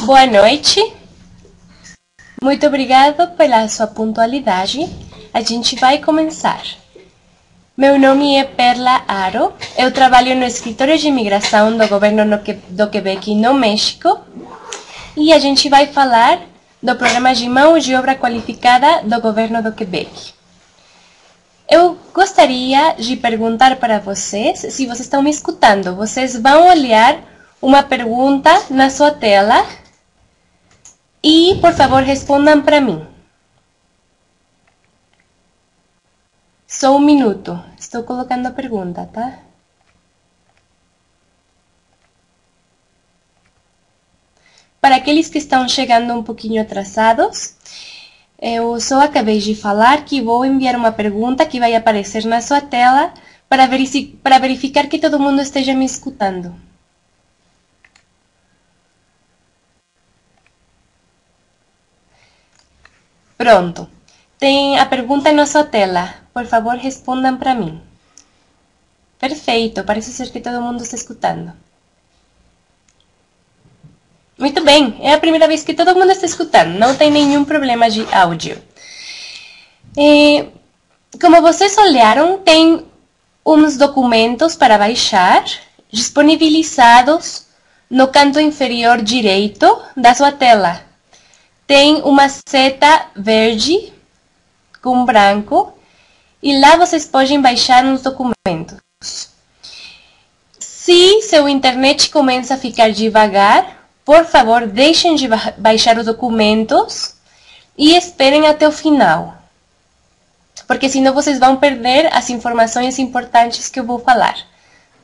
Boa noite. Muito obrigado pela sua pontualidade. A gente vai começar. Meu nome é Perla Aro. Eu trabalho no escritório de imigração do governo do Quebec, no México. E a gente vai falar do programa de mão de obra qualificada do governo do Quebec. Eu gostaria de perguntar para vocês, se vocês estão me escutando, vocês vão olhar uma pergunta na sua tela e, por favor, respondam para mim. Só um minuto. Estou colocando a pergunta, tá? Para aqueles que estão chegando um pouquinho atrasados, eu só acabei de falar que vou enviar uma pergunta que vai aparecer na sua tela para verificar que todo mundo esteja me escutando. Pronto. Tem a pergunta na sua tela. Por favor, respondam para mim. Perfeito. Parece ser que todo mundo está escutando. Muito bem. É a primeira vez que todo mundo está escutando. Não tem nenhum problema de áudio. Como vocês olharam, tem uns documentos para baixar, disponibilizados no canto inferior direito da sua tela. Tem uma seta verde com branco e lá vocês podem baixar os documentos. Se seu internet começa a ficar devagar, por favor, deixem de baixar os documentos e esperem até o final. Porque senão vocês vão perder as informações importantes que eu vou falar,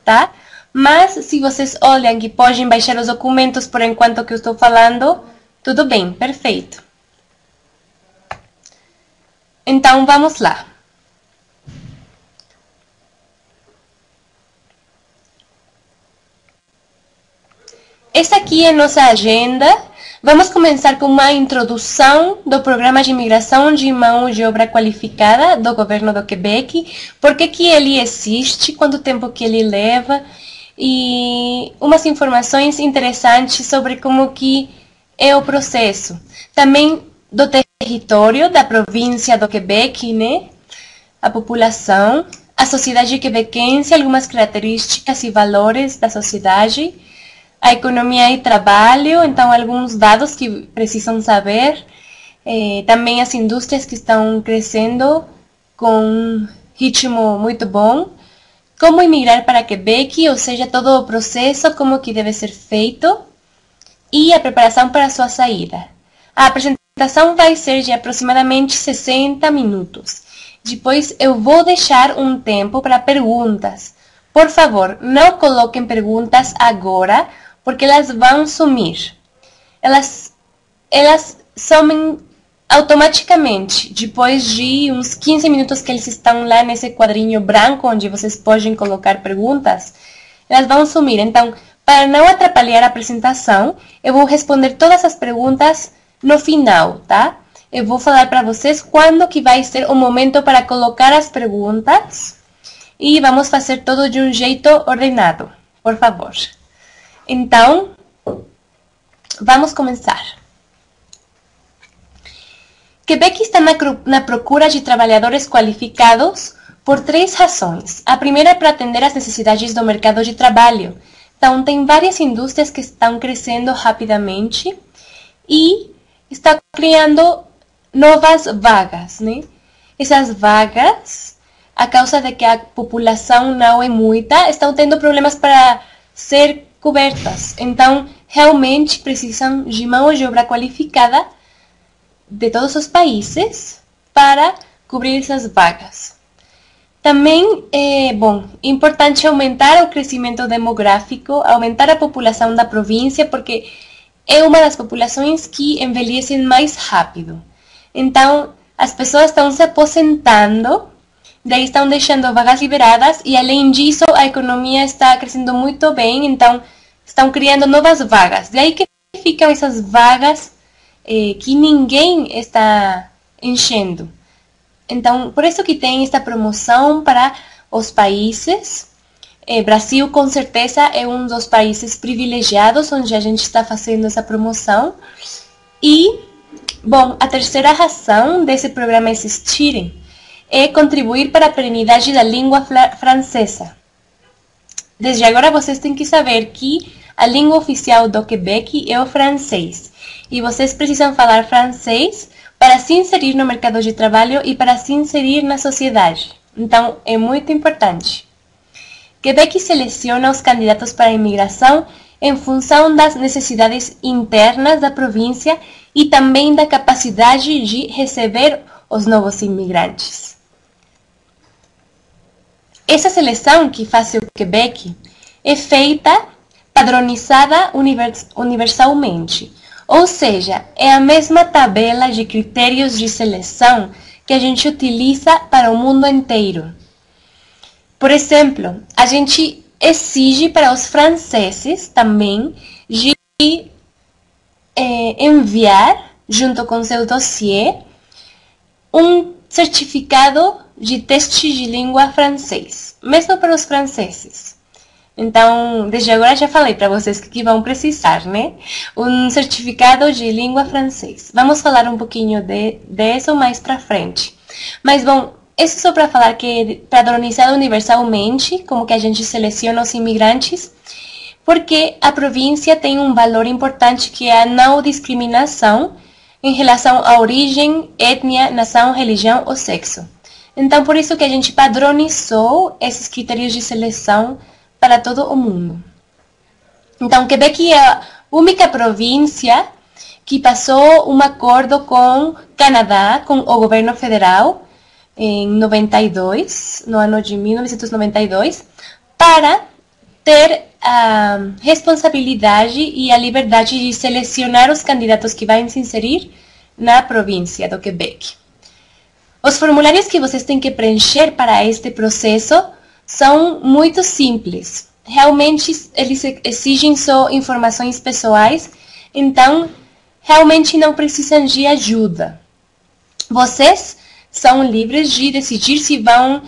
tá? Mas se vocês olham que podem baixar os documentos por enquanto que eu estou falando, tudo bem, perfeito. Então, vamos lá. Essa aqui é a nossa agenda. Vamos começar com uma introdução do Programa de Imigração de Mão de Obra Qualificada do Governo do Quebec. Por que ele existe, quanto tempo que ele leva e umas informações interessantes sobre como que é o processo. Também do território da província do Quebec, né? A população, a sociedade quebequense, algumas características e valores da sociedade, a economia e trabalho, então alguns dados que precisam saber, também as indústrias que estão crescendo com um ritmo muito bom, como imigrar para Quebec, ou seja, todo o processo, como que deve ser feito, e a preparação para a sua saída. A apresentação vai ser de aproximadamente 60 minutos. Depois eu vou deixar um tempo para perguntas. Por favor, não coloquem perguntas agora, porque elas vão sumir. Elas somem automaticamente, depois de uns 15 minutos que eles estão lá nesse quadrinho branco, onde vocês podem colocar perguntas, elas vão sumir. Então, para não atrapalhar a apresentação, eu vou responder todas as perguntas no final, tá? Eu vou falar para vocês quando que vai ser o momento para colocar as perguntas e vamos fazer tudo de um jeito ordenado, por favor. Então, vamos começar. Quebec está na procura de trabalhadores qualificados por 3 razões. A primeira é para atender às necessidades do mercado de trabalho. Então, tem várias indústrias que estão crescendo rapidamente e está criando novas vagas, né? Essas vagas, a causa de que a população não é muita, estão tendo problemas para ser cobertas. Então, realmente precisam de mão de obra qualificada de todos os países para cobrir essas vagas. Também é importante aumentar o crescimento demográfico, aumentar a população da província, porque é uma das populações que envelhecem mais rápido. Então, as pessoas estão se aposentando, daí estão deixando vagas liberadas e, além disso, a economia está crescendo muito bem, então estão criando novas vagas. Daí que ficam essas vagas que ninguém está enchendo. Então, por isso que tem esta promoção para os países Brasil, com certeza, é um dos países privilegiados onde a gente está fazendo essa promoção. E, bom, a terceira razão desse programa existir é contribuir para a perenidade da língua francesa. Desde agora, vocês têm que saber que a língua oficial do Quebec é o francês. E vocês precisam falar francês para se inserir no mercado de trabalho e para se inserir na sociedade. Então, é muito importante. Quebec seleciona os candidatos para a imigração em função das necessidades internas da província e também da capacidade de receber os novos imigrantes. Essa seleção que faz o Quebec é feita padronizada universalmente, ou seja, é a mesma tabela de critérios de seleção que a gente utiliza para o mundo inteiro. Por exemplo, a gente exige para os franceses também de enviar, junto com seu dossiê, um certificado de teste de língua francês, mesmo para os franceses. Então, desde agora já falei para vocês que vão precisar, né? Um certificado de língua francês. Vamos falar um pouquinho disso mais para frente. Mas, bom, isso só para falar que é padronizado universalmente, como que a gente seleciona os imigrantes, porque a província tem um valor importante que é a não discriminação em relação à origem, etnia, nação, religião ou sexo. Então, por isso que a gente padronizou esses critérios de seleção para todo o mundo. Então, Quebec é a única província que passou um acordo com o Canadá, com o governo federal, em 92, no ano de 1992, para ter a responsabilidade e a liberdade de selecionar os candidatos que vão se inserir na província do Quebec. Os formulários que vocês têm que preencher para este processo são muito simples. Realmente, eles exigem só informações pessoais, então, realmente não precisam de ajuda. Vocês são livres de decidir se vão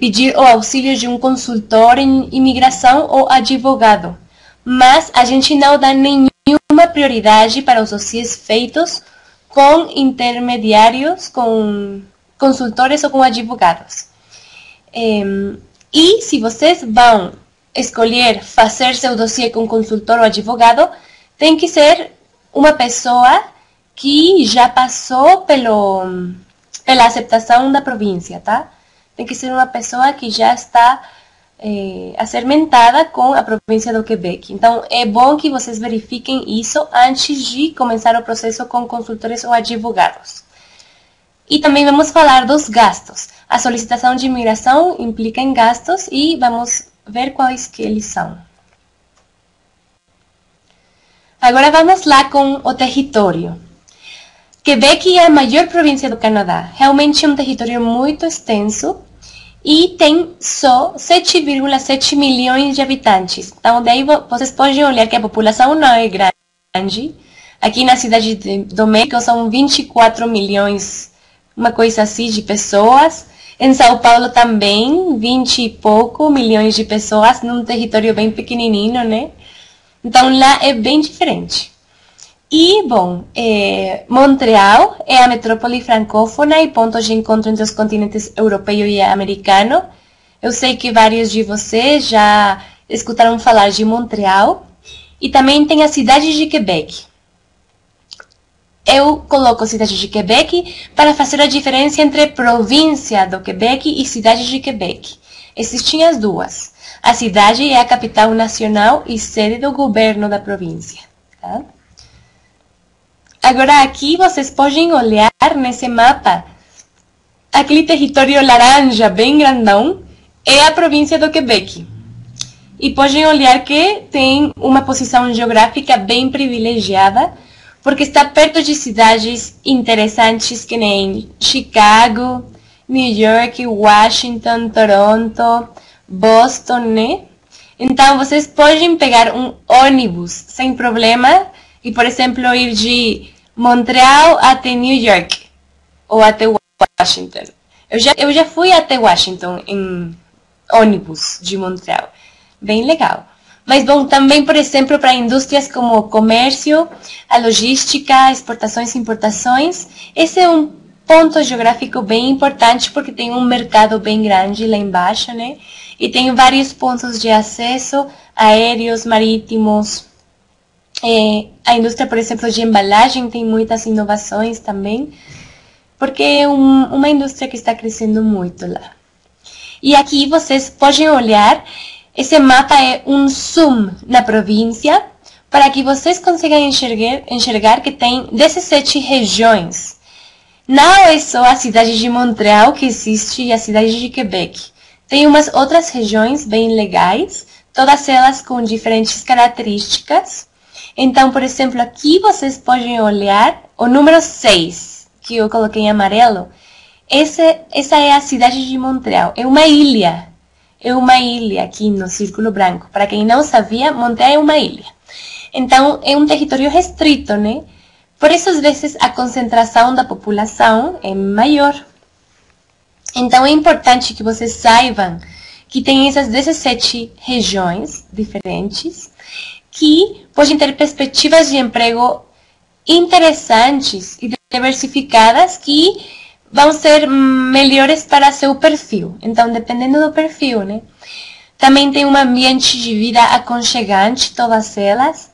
pedir o auxílio de um consultor em imigração ou advogado, mas a gente não dá nenhuma prioridade para os dossiês feitos com intermediários, com consultores ou com advogados. E se vocês vão escolher fazer seu dossiê com consultor ou advogado, tem que ser uma pessoa que já passou pela aceitação da província, tá? Tem que ser uma pessoa que já está assermentada com a província do Quebec. Então, é bom que vocês verifiquem isso antes de começar o processo com consultores ou advogados. E também vamos falar dos gastos. A solicitação de imigração implica em gastos e vamos ver quais que eles são. Agora vamos lá com o território. Quebec é a maior província do Canadá. Realmente é um território muito extenso e tem só 7,7 milhões de habitantes. Então, daí vocês podem olhar que a população não é grande. Aqui na cidade do México são 24 milhões, uma coisa assim, de pessoas. Em São Paulo também, 20 e pouco milhões de pessoas, num território bem pequenininho, né? Então, lá é bem diferente. E, bom, Montreal é a metrópole francófona e ponto de encontro entre os continentes europeu e americano. Eu sei que vários de vocês já escutaram falar de Montreal. E também tem a cidade de Quebec. Eu coloco a cidade de Quebec para fazer a diferença entre província do Quebec e cidade de Quebec. Existem as duas. A cidade é a capital nacional e sede do governo da província. Tá? Agora aqui vocês podem olhar nesse mapa, aquele território laranja bem grandão é a província do Quebec. E podem olhar que tem uma posição geográfica bem privilegiada, porque está perto de cidades interessantes que nem Chicago, New York, Washington, Toronto, Boston, né? Então, vocês podem pegar um ônibus sem problema e, por exemplo, ir de Montreal até New York ou até Washington. Eu já fui até Washington ônibus de Montreal. Bem legal. Mas, bom, também, por exemplo, para indústrias como o comércio, a logística, exportações e importações, esse é um ponto geográfico bem importante porque tem um mercado bem grande lá embaixo, né? E tem vários pontos de acesso aéreos, marítimos. A indústria, por exemplo, de embalagem tem muitas inovações também, porque é uma indústria que está crescendo muito lá. E aqui vocês podem olhar, esse mapa é um zoom na província, para que vocês consigam enxergar que tem 17 regiões. Não é só a cidade de Montreal que existe e a cidade de Quebec. Tem umas outras regiões bem legais, todas elas com diferentes características. Então, por exemplo, aqui vocês podem olhar o número 6, que eu coloquei em amarelo. Essa é a cidade de Montreal. É uma ilha. É uma ilha aqui no círculo branco. Para quem não sabia, Montreal é uma ilha. Então, é um território restrito, né? Por isso, às vezes, a concentração da população é maior. Então, é importante que vocês saibam que tem essas 17 regiões diferentes que podem ter perspectivas de emprego interessantes e diversificadas que vão ser melhores para seu perfil. Então, dependendo do perfil, né? Também tem um ambiente de vida aconchegante, todas elas.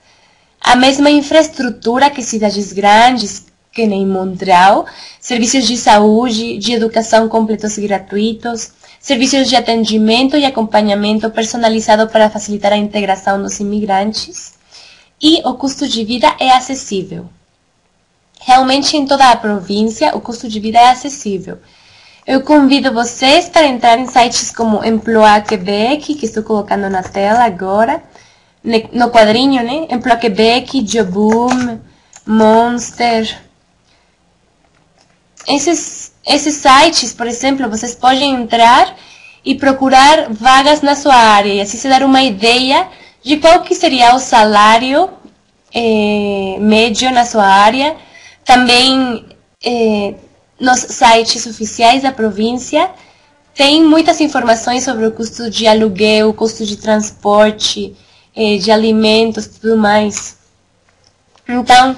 A mesma infraestrutura que cidades grandes, que nem Montreal. Serviços de saúde, de educação completos e gratuitos. Serviços de atendimento e acompanhamento personalizado para facilitar a integração dos imigrantes. E o custo de vida é acessível. Realmente, em toda a província, o custo de vida é acessível. Eu convido vocês para entrar em sites como Emploi Quebec, que estou colocando na tela agora, no quadrinho, né? Emploi Quebec, Jobboom, Monster. Esses sites, por exemplo, vocês podem entrar e procurar vagas na sua área, e assim se dar uma ideia de qual que seria o salário médio na sua área. Também nos sites oficiais da província tem muitas informações sobre o custo de aluguel, o custo de transporte, de alimentos e tudo mais. Então,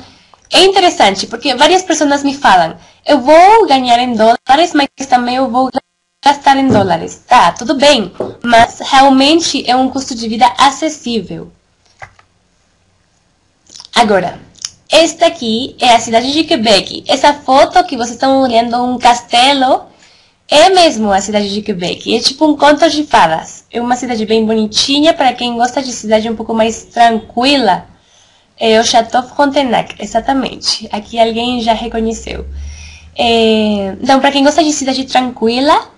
é interessante, porque várias pessoas me falam, eu vou ganhar em dólares, mas também eu vou gastar em dólares. Tá, tudo bem, mas realmente é um custo de vida acessível. Agora, esta aqui é a cidade de Quebec. Essa foto que vocês estão olhando, um castelo, é mesmo a cidade de Quebec. É tipo um conto de fadas. É uma cidade bem bonitinha, para quem gosta de cidade um pouco mais tranquila. É o Château Frontenac, exatamente. Aqui alguém já reconheceu. Então, para quem gosta de cidade tranquila,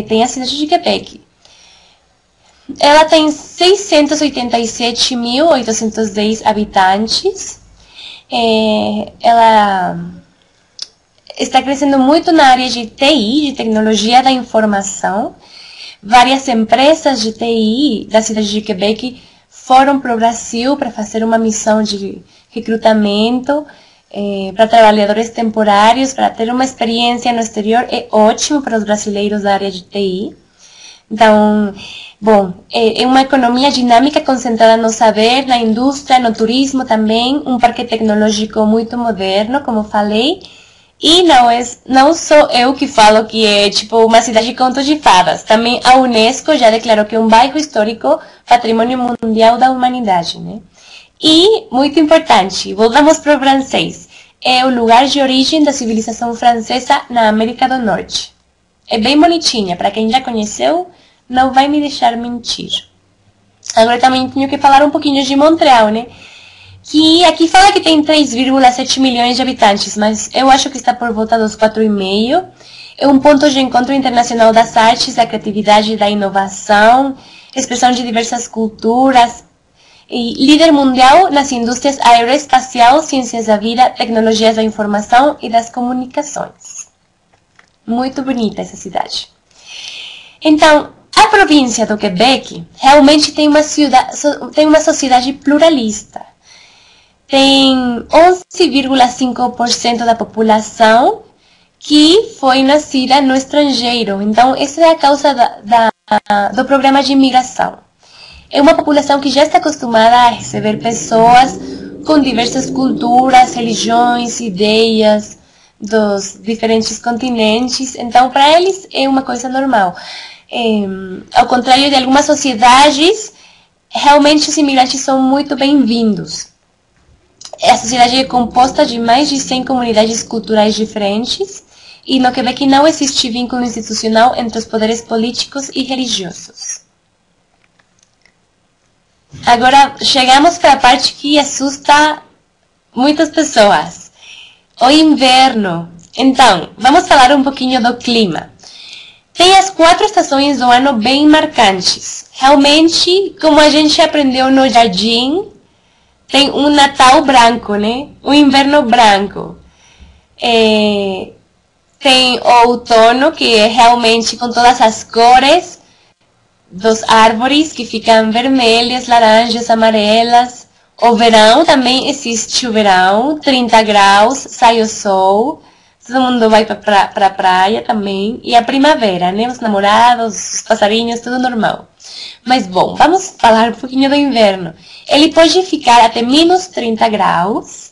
tem a cidade de Quebec. Ela tem 687.810 habitantes. Ela está crescendo muito na área de TI, de tecnologia da informação. Várias empresas de TI da cidade de Quebec foram para o Brasil para fazer uma missão de recrutamento para trabalhadores temporários, para ter uma experiência no exterior. É ótimo para os brasileiros da área de TI. Então, bom, é uma economia dinâmica concentrada no saber, na indústria, no turismo também, um parque tecnológico muito moderno, como falei, e não sou eu que falo que é tipo uma cidade de contos de fadas, também a Unesco já declarou que é um bairro histórico Patrimônio Mundial da Humanidade, né? E, muito importante, voltamos para o francês, é o lugar de origem da civilização francesa na América do Norte. É bem bonitinha, para quem já conheceu, não vai me deixar mentir. Agora também tenho que falar um pouquinho de Montreal, né? Que aqui fala que tem 3,7 milhões de habitantes, mas eu acho que está por volta dos 4,5. É um ponto de encontro internacional das artes, da criatividade, da inovação, expressão de diversas culturas, e líder mundial nas indústrias aeroespacial, ciências da vida, tecnologias da informação e das comunicações. Muito bonita essa cidade. Então, a província do Quebec realmente tem uma sociedade pluralista. Tem 11,5% da população que foi nascida no estrangeiro. Então, essa é a causa da do programa de imigração. É uma população que já está acostumada a receber pessoas com diversas culturas, religiões, ideias dos diferentes continentes. Então, para eles é uma coisa normal. Ao contrário de algumas sociedades, realmente os imigrantes são muito bem-vindos. A sociedade é composta de mais de 100 comunidades culturais diferentes e no Quebec não existe vínculo institucional entre os poderes políticos e religiosos. Agora chegamos para a parte que assusta muitas pessoas. O inverno. Então, vamos falar um pouquinho do clima. Tem as 4 estações do ano bem marcantes. Realmente, como a gente aprendeu no jardim, tem um Natal branco, né? Um inverno branco. Tem o outono, que é realmente com todas as cores dos árvores, que ficam vermelhas, laranjas, amarelas. O verão, também existe o verão, 30 graus, sai o sol, todo mundo vai para a praia também. E a primavera, né? Os namorados, os passarinhos, tudo normal. Mas, bom, vamos falar um pouquinho do inverno. Ele pode ficar até menos 30 graus.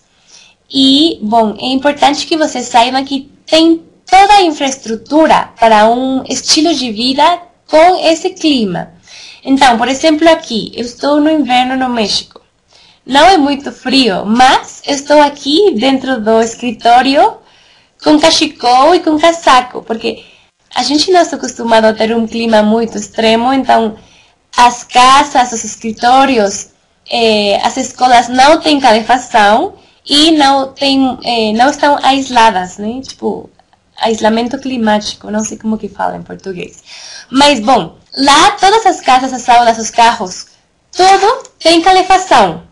E, bom, é importante que você saiba que tem toda a infraestrutura para um estilo de vida com esse clima. Então, por exemplo, aqui, eu estou no inverno no México. Não é muito frio, mas eu estou aqui dentro do escritório com cachecol e com casaco, porque a gente não está acostumado a ter um clima muito extremo, então as casas, os escritórios, as escolas não têm calefação e não estão aisladas, né? Tipo, aislamento climático, não sei como que fala em português. Mas, bom, lá todas as casas, as aulas, os carros, tudo tem calefação.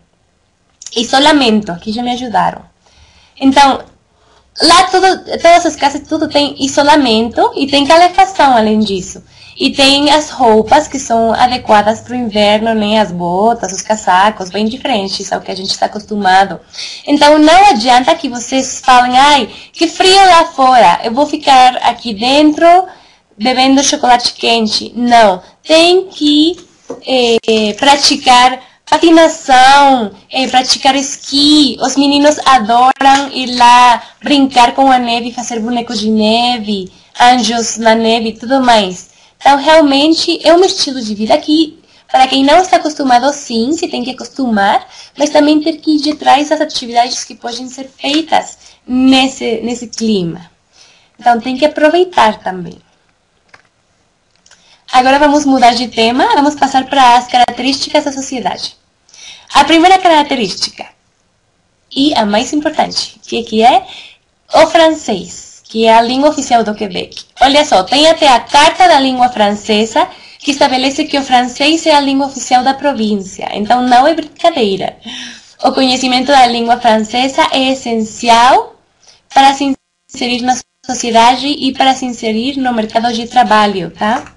Isolamento, aqui já me ajudaram. Então, lá todas as casas, tudo tem isolamento e tem calefação além disso. E tem as roupas que são adequadas para o inverno, né? As botas, os casacos, bem diferentes ao que a gente está acostumado. Então, não adianta que vocês falem, ai, que frio lá fora, eu vou ficar aqui dentro bebendo chocolate quente. Não, tem que praticar patinação, praticar esqui. Os meninos adoram ir lá brincar com a neve, fazer bonecos de neve, anjos na neve e tudo mais. Então, realmente, é um estilo de vida que, para quem não está acostumado, sim, se tem que acostumar, mas também ter que ir de trás das atividades que podem ser feitas nesse clima. Então, tem que aproveitar também. Agora vamos mudar de tema, vamos passar para as características da sociedade. A primeira característica, e a mais importante, que é o francês, que é a língua oficial do Quebec. Olha só, tem até a Carta da Língua Francesa, que estabelece que o francês é a língua oficial da província. Então, não é brincadeira. O conhecimento da língua francesa é essencial para se inserir na sociedade e para se inserir no mercado de trabalho, tá?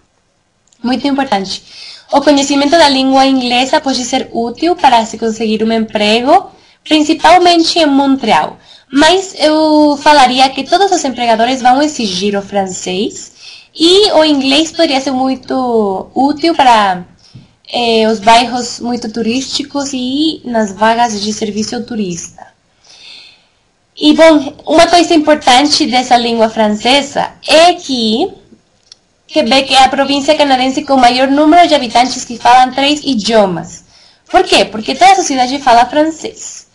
Muito importante. O conhecimento da língua inglesa pode ser útil para se conseguir um emprego, principalmente em Montreal. Mas eu falaria que todos os empregadores vão exigir o francês e o inglês poderia ser muito útil para os bairros muito turísticos e nas vagas de serviço ao turista. E, bom, uma coisa importante dessa língua francesa é que Quebec é a província canadense com o maior número de habitantes que falam 3 idiomas. Por quê? Porque toda a sociedade fala francês.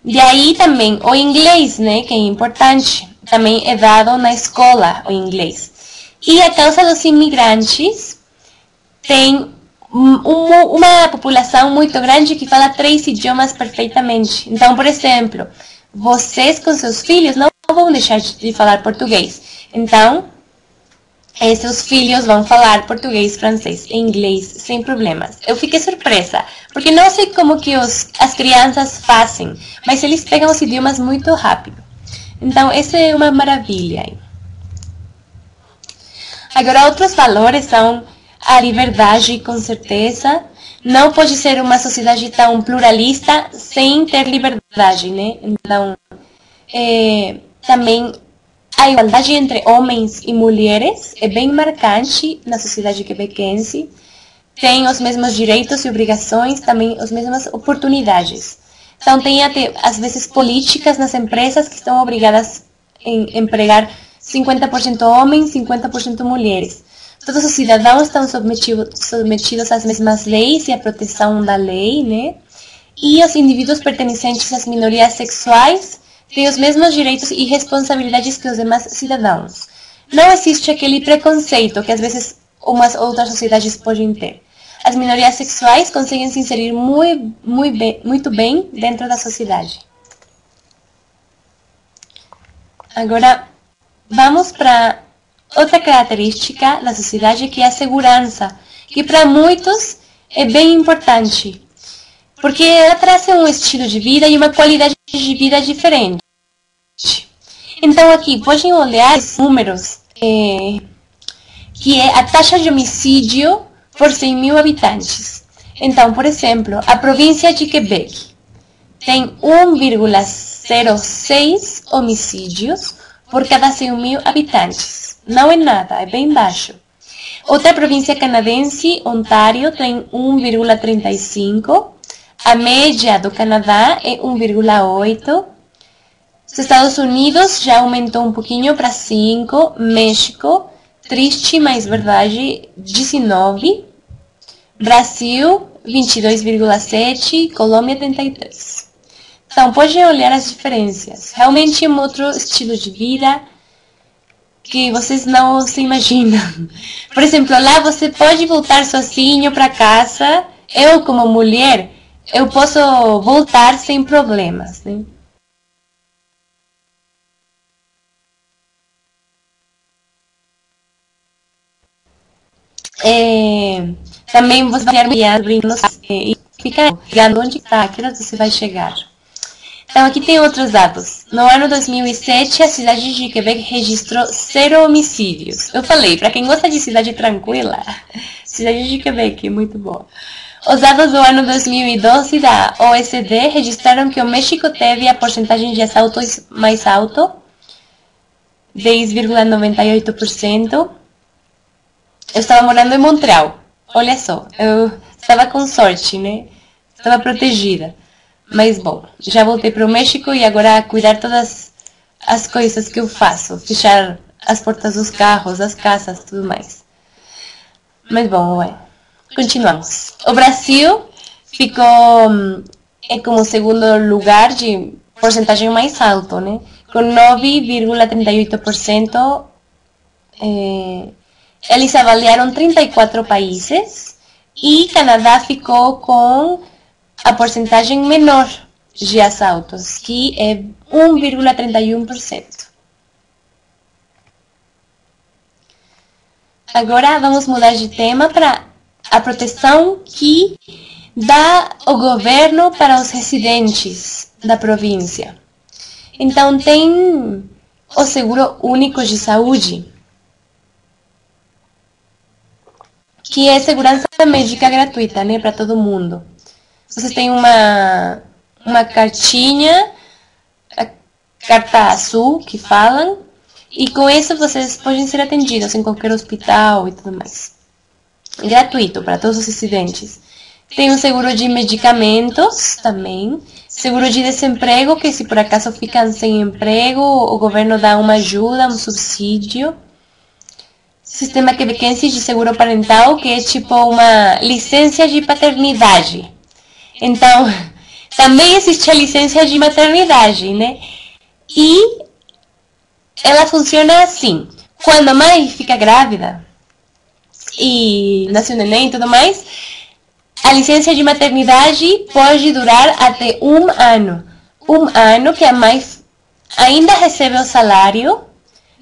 De aí também o inglês, né, que é importante, também é dado na escola o inglês. E a causa dos imigrantes tem uma população muito grande que fala 3 idiomas perfeitamente. Então, por exemplo, vocês com seus filhos não vão deixar de falar português. Então, seus filhos vão falar português, francês e inglês sem problemas. Eu fiquei surpresa, porque não sei como que as crianças fazem, mas eles pegam os idiomas muito rápido. Então, essa é uma maravilha. Agora, outros valores são a liberdade, com certeza. Não pode ser uma sociedade tão pluralista sem ter liberdade, né? Então, também a igualdade entre homens e mulheres é bem marcante na sociedade quebequense. Tem os mesmos direitos e obrigações, também as mesmas oportunidades. Então, tem até, às vezes, políticas nas empresas que estão obrigadas a empregar 50% homens, 50% mulheres. Todos os cidadãos estão submetidos às mesmas leis e à proteção da lei, né? E os indivíduos pertencentes às minorias sexuais têm os mesmos direitos e responsabilidades que os demais cidadãos. Não existe aquele preconceito que às vezes umas outras sociedades podem ter. As minorias sexuais conseguem se inserir muito bem dentro da sociedade. Agora, vamos para outra característica da sociedade, que é a segurança, que para muitos é bem importante, porque ela traz um estilo de vida e uma qualidade de vida diferente. Então, aqui, podem olhar os números, que é a taxa de homicídio por 100 mil habitantes. Então, por exemplo, a província de Quebec tem 1,06 homicídios por cada 100 mil habitantes. Não é nada, é bem baixo. Outra província canadense, Ontário, tem 1,35. A média do Canadá é 1,8. Os Estados Unidos já aumentou um pouquinho para 5. México, triste, mas verdade, 19. Brasil, 22,7. Colômbia, 33. Então, pode olhar as diferenças. Realmente é um outro estilo de vida que vocês não se imaginam. Por exemplo, lá você pode voltar sozinho para casa. Eu, como mulher, eu posso voltar sem problemas, né? Também você vai abrir e ficar ligando onde está, que horas você vai chegar. Então, aqui tem outros dados. No ano 2007, a cidade de Quebec registrou 0 homicídios. Eu falei, para quem gosta de cidade tranquila, cidade de Quebec, muito boa. Os dados do ano 2012 da OECD registraram que o México teve a porcentagem de assaltos mais alta, 10,98%. Eu estava morando em Montreal. Olha só, eu estava com sorte, né? Estava protegida. Mas, bom, já voltei para o México e agora cuidar todas as coisas que eu faço. Fechar as portas dos carros, das casas, tudo mais. Mas, bom, continuamos. O Brasil ficou como segundo lugar de porcentagem mais alto, né? Com 9,38%. Eles avaliaram 34 países e Canadá ficou com a porcentagem menor de assaltos, que é 1,31%. Agora vamos mudar de tema para a proteção que dá o governo para os residentes da província. Então tem o Seguro Único de Saúde, que é segurança médica gratuita, né, para todo mundo. Vocês têm uma cartinha, a carta azul que falam, e com isso vocês podem ser atendidos em qualquer hospital e tudo mais. Gratuito para todos os residentes. Tem um seguro de medicamentos também, seguro de desemprego, que se por acaso ficam sem emprego, o governo dá uma ajuda, um subsídio. Sistema quebequense de seguro parental, que é tipo uma licença de paternidade. Então, também existe a licença de maternidade, né? E ela funciona assim. Quando a mãe fica grávida e nasce um neném e tudo mais, a licença de maternidade pode durar até 1 ano. 1 ano que a mãe ainda recebe o salário,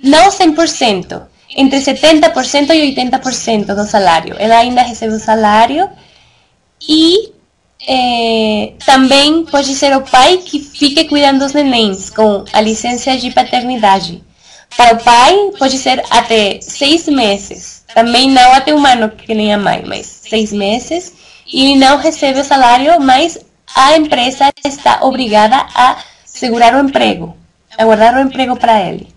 não 100%, entre 70% e 80% do salário. Ela ainda recebe o salário e também pode ser o pai que fique cuidando dos nenéns com a licença de paternidade. Para o pai pode ser até 6 meses. Também não até 1 ano, que nem a mãe, mas 6 meses. E ele não recebe o salário, mas a empresa está obrigada a segurar o emprego, a guardar o emprego para ele.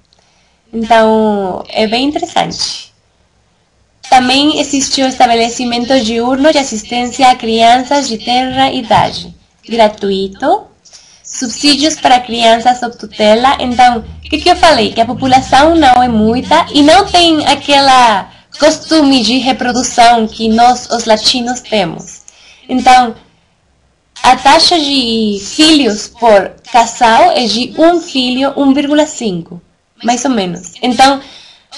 Então, é bem interessante. Também existe o estabelecimento diurno de assistência a crianças de tenra idade, gratuito. Subsídios para crianças sob tutela. Então, o que eu falei? Que a população não é muita e não tem aquela costume de reprodução que nós, os latinos, temos. Então, a taxa de filhos por casal é de um filho, 1,5, mais ou menos. Então,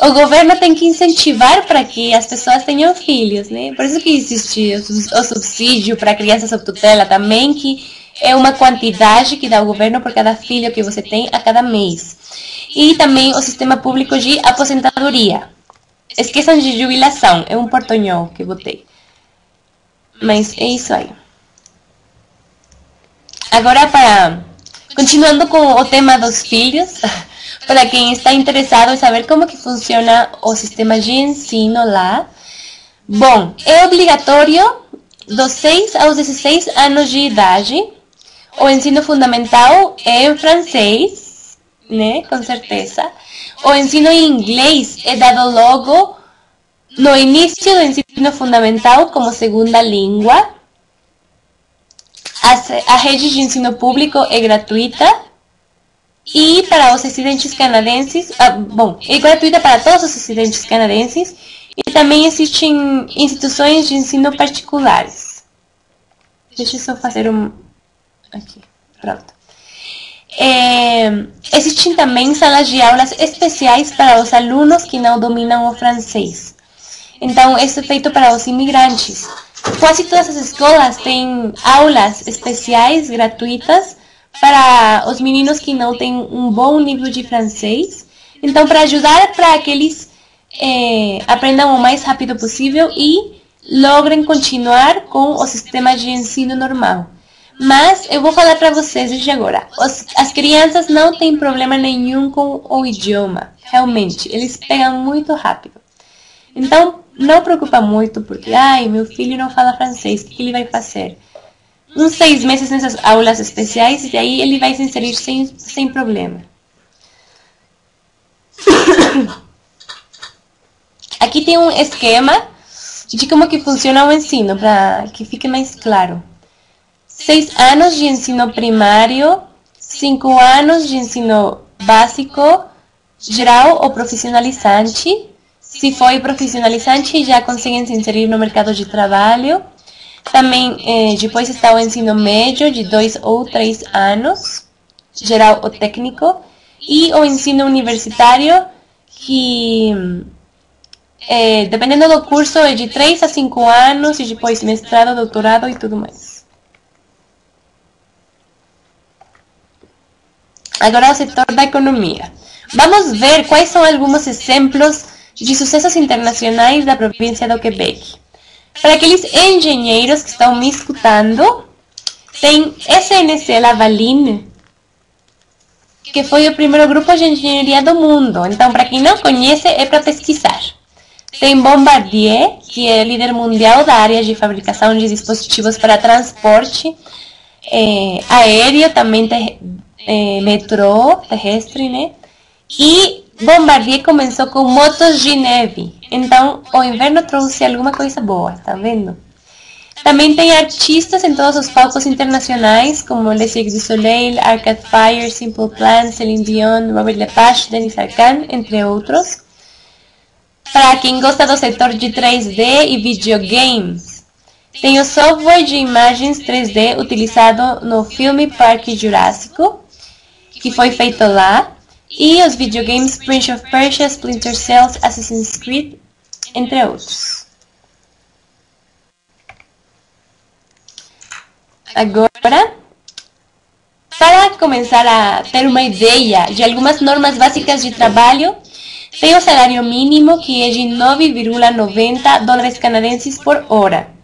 o governo tem que incentivar para que as pessoas tenham filhos, né? Por isso que existe o subsídio para crianças sob tutela também, que é uma quantidade que dá o governo por cada filho que você tem a cada mês. E também o sistema público de aposentadoria. Esqueçam de jubilação, é um portunhol que botei. Mas é isso aí. Agora, continuando com o tema dos filhos, para quem está interessado em saber como que funciona o sistema de ensino lá. Bom, é obrigatório dos 6 aos 16 anos de idade. O ensino fundamental é em francês, né? Com certeza. O ensino em inglês é dado logo no início do ensino fundamental como segunda língua. A rede de ensino público é gratuita. E para os residentes canadenses, é gratuita para todos os residentes canadenses. E também existem instituições de ensino particulares. Deixa eu só fazer aqui, pronto. Existem também salas de aulas especiais para os alunos que não dominam o francês. Então, isso é feito para os imigrantes. Quase todas as escolas têm aulas especiais, gratuitas, para os meninos que não têm um bom nível de francês. Então, para ajudar para que eles aprendam o mais rápido possível e logrem continuar com o sistema de ensino normal. Mas eu vou falar para vocês desde agora. As crianças não têm problema nenhum com o idioma. Realmente, eles pegam muito rápido. Então, não preocupa muito, porque, meu filho não fala francês, o que ele vai fazer? Uns 6 meses nessas aulas especiais, e aí ele vai se inserir sem problema. Aqui tem um esquema de como que funciona o ensino, para que fique mais claro. 6 anos de ensino primário, 5 anos de ensino básico, geral ou profissionalizante. Se foi profissionalizante, já conseguem se inserir no mercado de trabalho. Também, depois está o ensino médio, de 2 ou 3 anos, geral ou técnico. E o ensino universitário, que, dependendo do curso, é de 3 a 5 anos, e depois mestrado, doutorado e tudo mais. Agora o setor da economia. Vamos ver quais são alguns exemplos de sucessos internacionais da província do Quebec. Para aqueles engenheiros que estão me escutando, tem SNC Lavalin, que foi o primeiro grupo de engenharia do mundo. Então, para quem não conhece, é para pesquisar. Tem Bombardier, que é líder mundial da área de fabricação de dispositivos para transporte aéreo, também metrô, terrestre, né? E Bombardier começou com motos de neve. Então, o inverno trouxe alguma coisa boa, tá vendo? Também tem artistas em todos os palcos internacionais, como Le Cirque du Soleil, Arcade Fire, Simple Plan, Celine Dion, Robert Lepage, Denis Arcand, entre outros. Para quem gosta do setor de 3D e videogames, tem o software de imagens 3D utilizado no filme Parque Jurássico, que foi feito lá, e os videogames Prince of Persia, Splinter Cell, Assassin's Creed, entre outros. Agora, para começar a ter uma ideia de algumas normas básicas de trabalho, tem o salário mínimo, que é de 9,90 dólares canadenses por hora.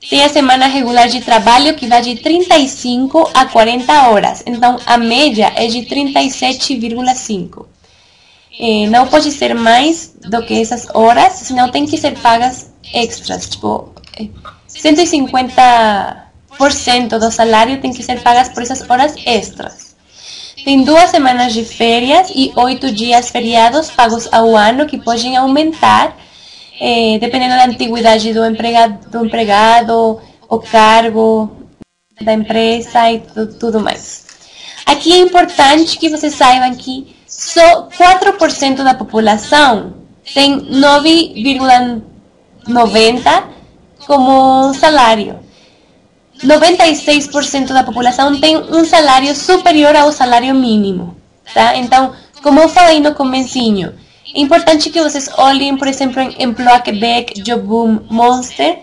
Tem a semana regular de trabalho, que vai de 35 a 40 horas. Então, a média é de 37,5. Não pode ser mais do que essas horas, senão tem que ser pagas extras. Tipo, 150% do salário tem que ser pagas por essas horas extras. tem 2 semanas de férias e 8 dias feriados pagos ao ano que podem aumentar dependendo da antiguidade do empregado, o cargo da empresa e tudo mais. Aqui é importante que vocês saibam que só 4% da população tem 9,90 como salário. 96% da população tem um salário superior ao salário mínimo, tá? Então, como eu falei no comecinho, é importante que vocês olhem, por exemplo, em Emploi Quebec, Jobboom, Monster,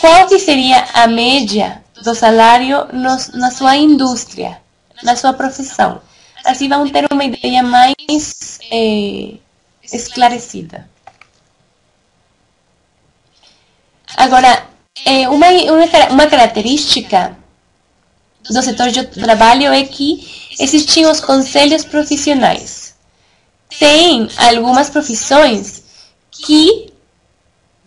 qual que seria a média do salário na sua indústria, na sua profissão. Assim vão ter uma ideia mais esclarecida. Agora, uma característica do setor de trabalho é que existem os conselhos profissionais. Tem algumas profissões que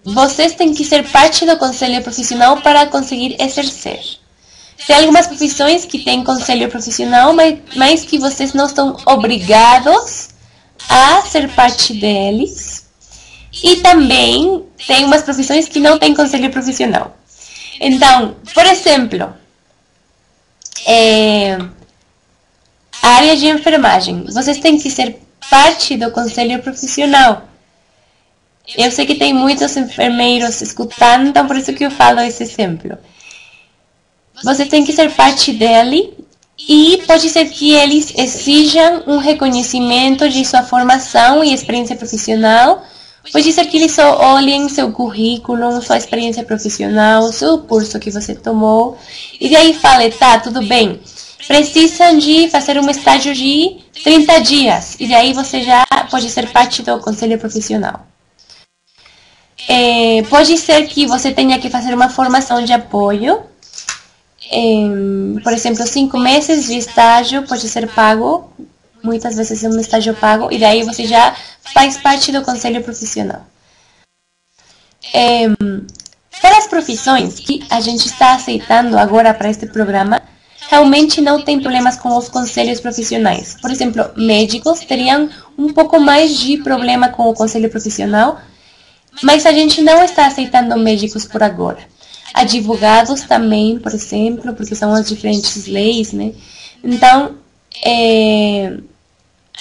vocês têm que ser parte do conselho profissional para conseguir exercer. Tem algumas profissões que têm conselho profissional, mas que vocês não estão obrigados a ser parte deles. E também tem umas profissões que não têm conselho profissional. Então, por exemplo, a área de enfermagem. Vocês têm que ser parte do conselho profissional. Eu sei que tem muitos enfermeiros escutando, então por isso que eu falo esse exemplo. Vocês têm que ser parte dele e pode ser que eles exijam um reconhecimento de sua formação e experiência profissional. Pode ser que eles só olhem seu currículo, sua experiência profissional, seu curso que você tomou. E daí falem, tá, tudo bem. Precisam de fazer um estágio de 30 dias. E daí você já pode ser parte do conselho profissional. Pode ser que você tenha que fazer uma formação de apoio. Por exemplo, 5 meses de estágio pode ser pago. Muitas vezes é um estágio pago. E daí você já faz parte do conselho profissional. Para as profissões que a gente está aceitando agora para este programa, realmente não tem problemas com os conselhos profissionais. Por exemplo, médicos teriam um pouco mais de problema com o conselho profissional, mas a gente não está aceitando médicos por agora. Advogados também, por exemplo, porque são as diferentes leis, né? Então,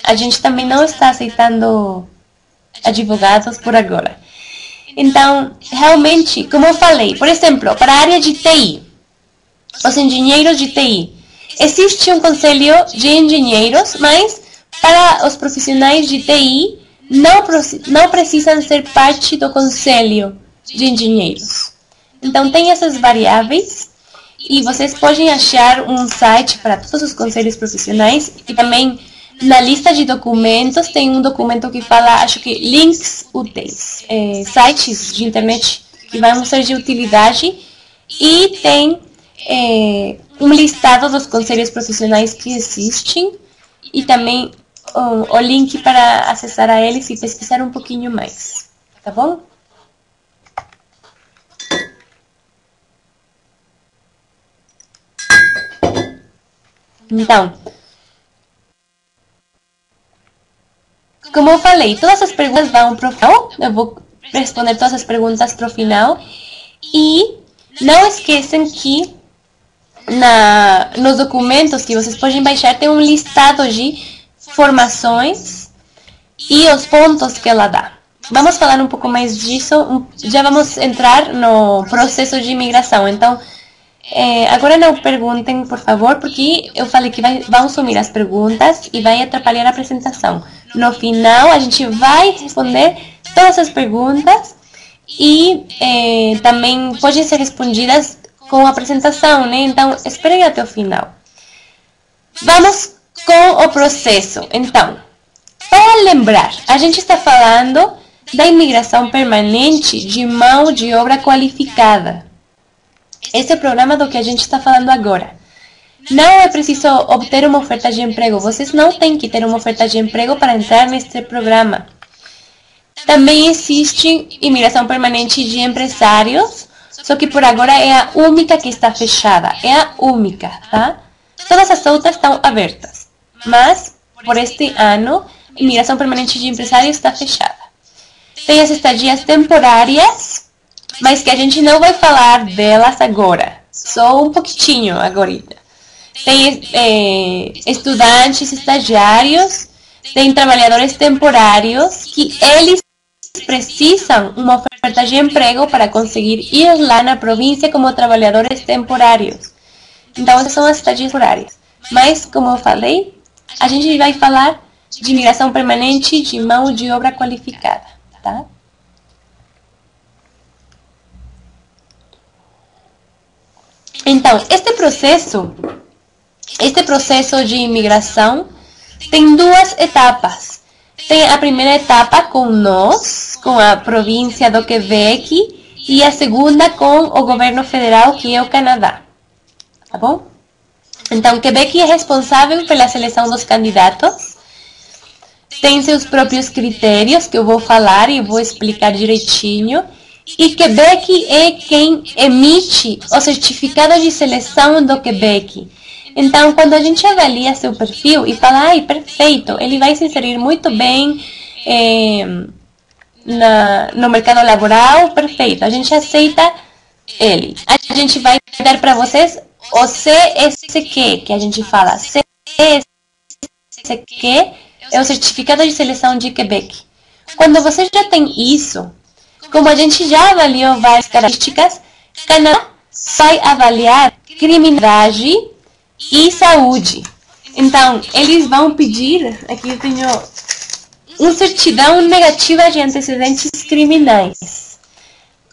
a gente também não está aceitando advogados por agora. Então, realmente, como eu falei, por exemplo, para a área de TI, os engenheiros de TI, existe um conselho de engenheiros, mas para os profissionais de TI, não precisam ser parte do conselho de engenheiros. Então, tem essas variáveis e vocês podem achar um site para todos os conselhos profissionais e também na lista de documentos tem um documento que fala, acho que links úteis, sites de internet que vão ser de utilidade e tem um listado dos conselhos profissionais que existem e também o link para acessar a eles e pesquisar um pouquinho mais, tá bom? Então, como eu falei, todas as perguntas vão para o final, eu vou responder todas as perguntas para o final e não esqueçam que nos documentos que vocês podem baixar tem um listado de formações e os pontos que ela dá. Vamos falar um pouco mais disso, já vamos entrar no processo de imigração. Então, agora não perguntem, por favor, porque eu falei que vão sumir as perguntas e vai atrapalhar a apresentação. No final, a gente vai responder todas as perguntas e também podem ser respondidas com a apresentação, né? Então, esperem até o final. Vamos com o processo. Então, para lembrar, a gente está falando da imigração permanente de mão de obra qualificada. Esse é o programa do que a gente está falando agora. Não é preciso obter uma oferta de emprego. Vocês não têm que ter uma oferta de emprego para entrar neste programa. Também existe imigração permanente de empresários, só que por agora é a única que está fechada. É a única, tá? Todas as outras estão abertas. mas por este ano, a imigração permanente de empresários está fechada. Tem as estadias temporárias, mas que a gente não vai falar delas agora, só um pouquinho agora. Tem estudantes, estagiários, tem trabalhadores temporários que eles precisam uma oferta de emprego para conseguir ir lá na província como trabalhadores temporários. Então, essas são as estadias temporárias. Mas, como eu falei, a gente vai falar de imigração permanente de mão de obra qualificada, tá? Então, este processo de imigração tem duas etapas. Tem a primeira etapa com nós, com a província do Quebec, e a segunda com o governo federal, que é o Canadá. Tá bom? Então, Quebec é responsável pela seleção dos candidatos. Tem seus próprios critérios, que eu vou falar e vou explicar direitinho. E Quebec é quem emite o certificado de seleção do Quebec. Então, quando a gente avalia seu perfil e fala, ai, perfeito, ele vai se inserir muito bem no mercado laboral, perfeito, a gente aceita ele. A gente vai dar para vocês o CSQ, que a gente fala. CSQ é o Certificado de Seleção de Quebec. Quando você já tem isso, como a gente já avaliou várias características, o Canadá vai avaliar criminalidade e saúde. Então, eles vão pedir, aqui eu tenho uma certidão negativa de antecedentes criminais.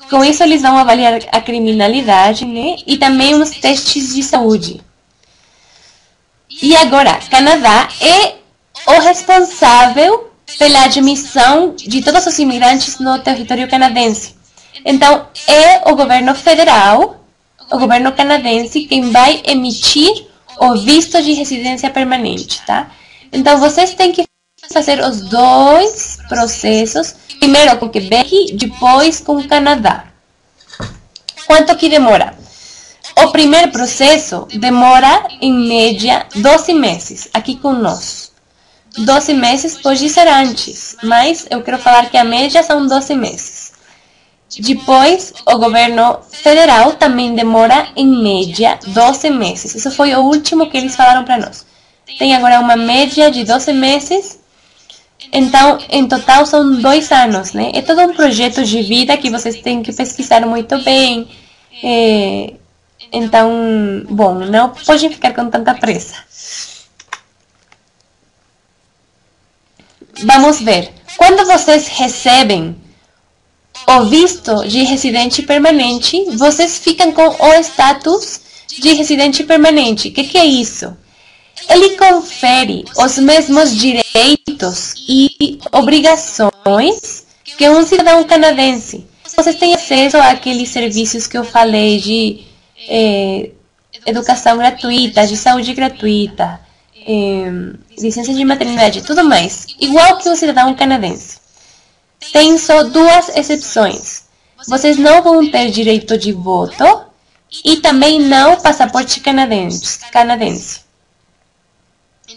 Com isso, eles vão avaliar a criminalidade, né? E também uns testes de saúde. E agora, Canadá é o responsável pela admissão de todos os imigrantes no território canadense. Então, é o governo federal, o governo canadense, quem vai emitir o visto de residência permanente, tá? Então, vocês têm que fazer os dois processos, primeiro com Quebec, depois com o Canadá. Quanto que demora? O primeiro processo demora, em média, 12 meses, aqui com nós. 12 meses pode ser antes, mas eu quero falar que a média são 12 meses. Depois, o governo federal também demora, em média, 12 meses. Isso foi o último que eles falaram para nós. Tem agora uma média de 12 meses. Então, em total, são 2 anos, né? É todo um projeto de vida que vocês têm que pesquisar muito bem. Então, bom, não podem ficar com tanta pressa. Vamos ver. Quando vocês recebem o visto de residente permanente, vocês ficam com o status de residente permanente. O que é isso? Ele confere os mesmos direitos e obrigações que um cidadão canadense. Vocês têm acesso àqueles serviços que eu falei de educação gratuita, de saúde gratuita, licença de maternidade, tudo mais. Igual que um cidadão canadense. Tem só 2 exceções. Vocês não vão ter direito de voto e também não passaporte canadense.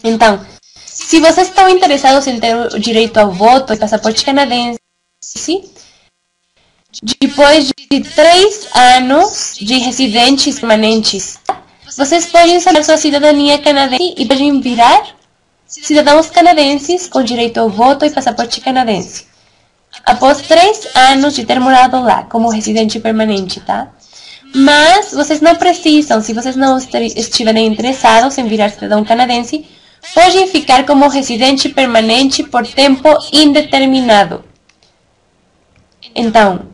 Então, se vocês estão interessados em ter o direito ao voto e passaporte canadense, depois de 3 anos de residentes permanentes, vocês podem saber sua cidadania canadense e podem virar cidadãos canadenses com direito ao voto e passaporte canadense. Após 3 anos de ter morado lá como residente permanente, tá? Mas vocês não precisam, se vocês não estiverem interessados em virar cidadão canadense, podem ficar como residente permanente por tempo indeterminado. Então,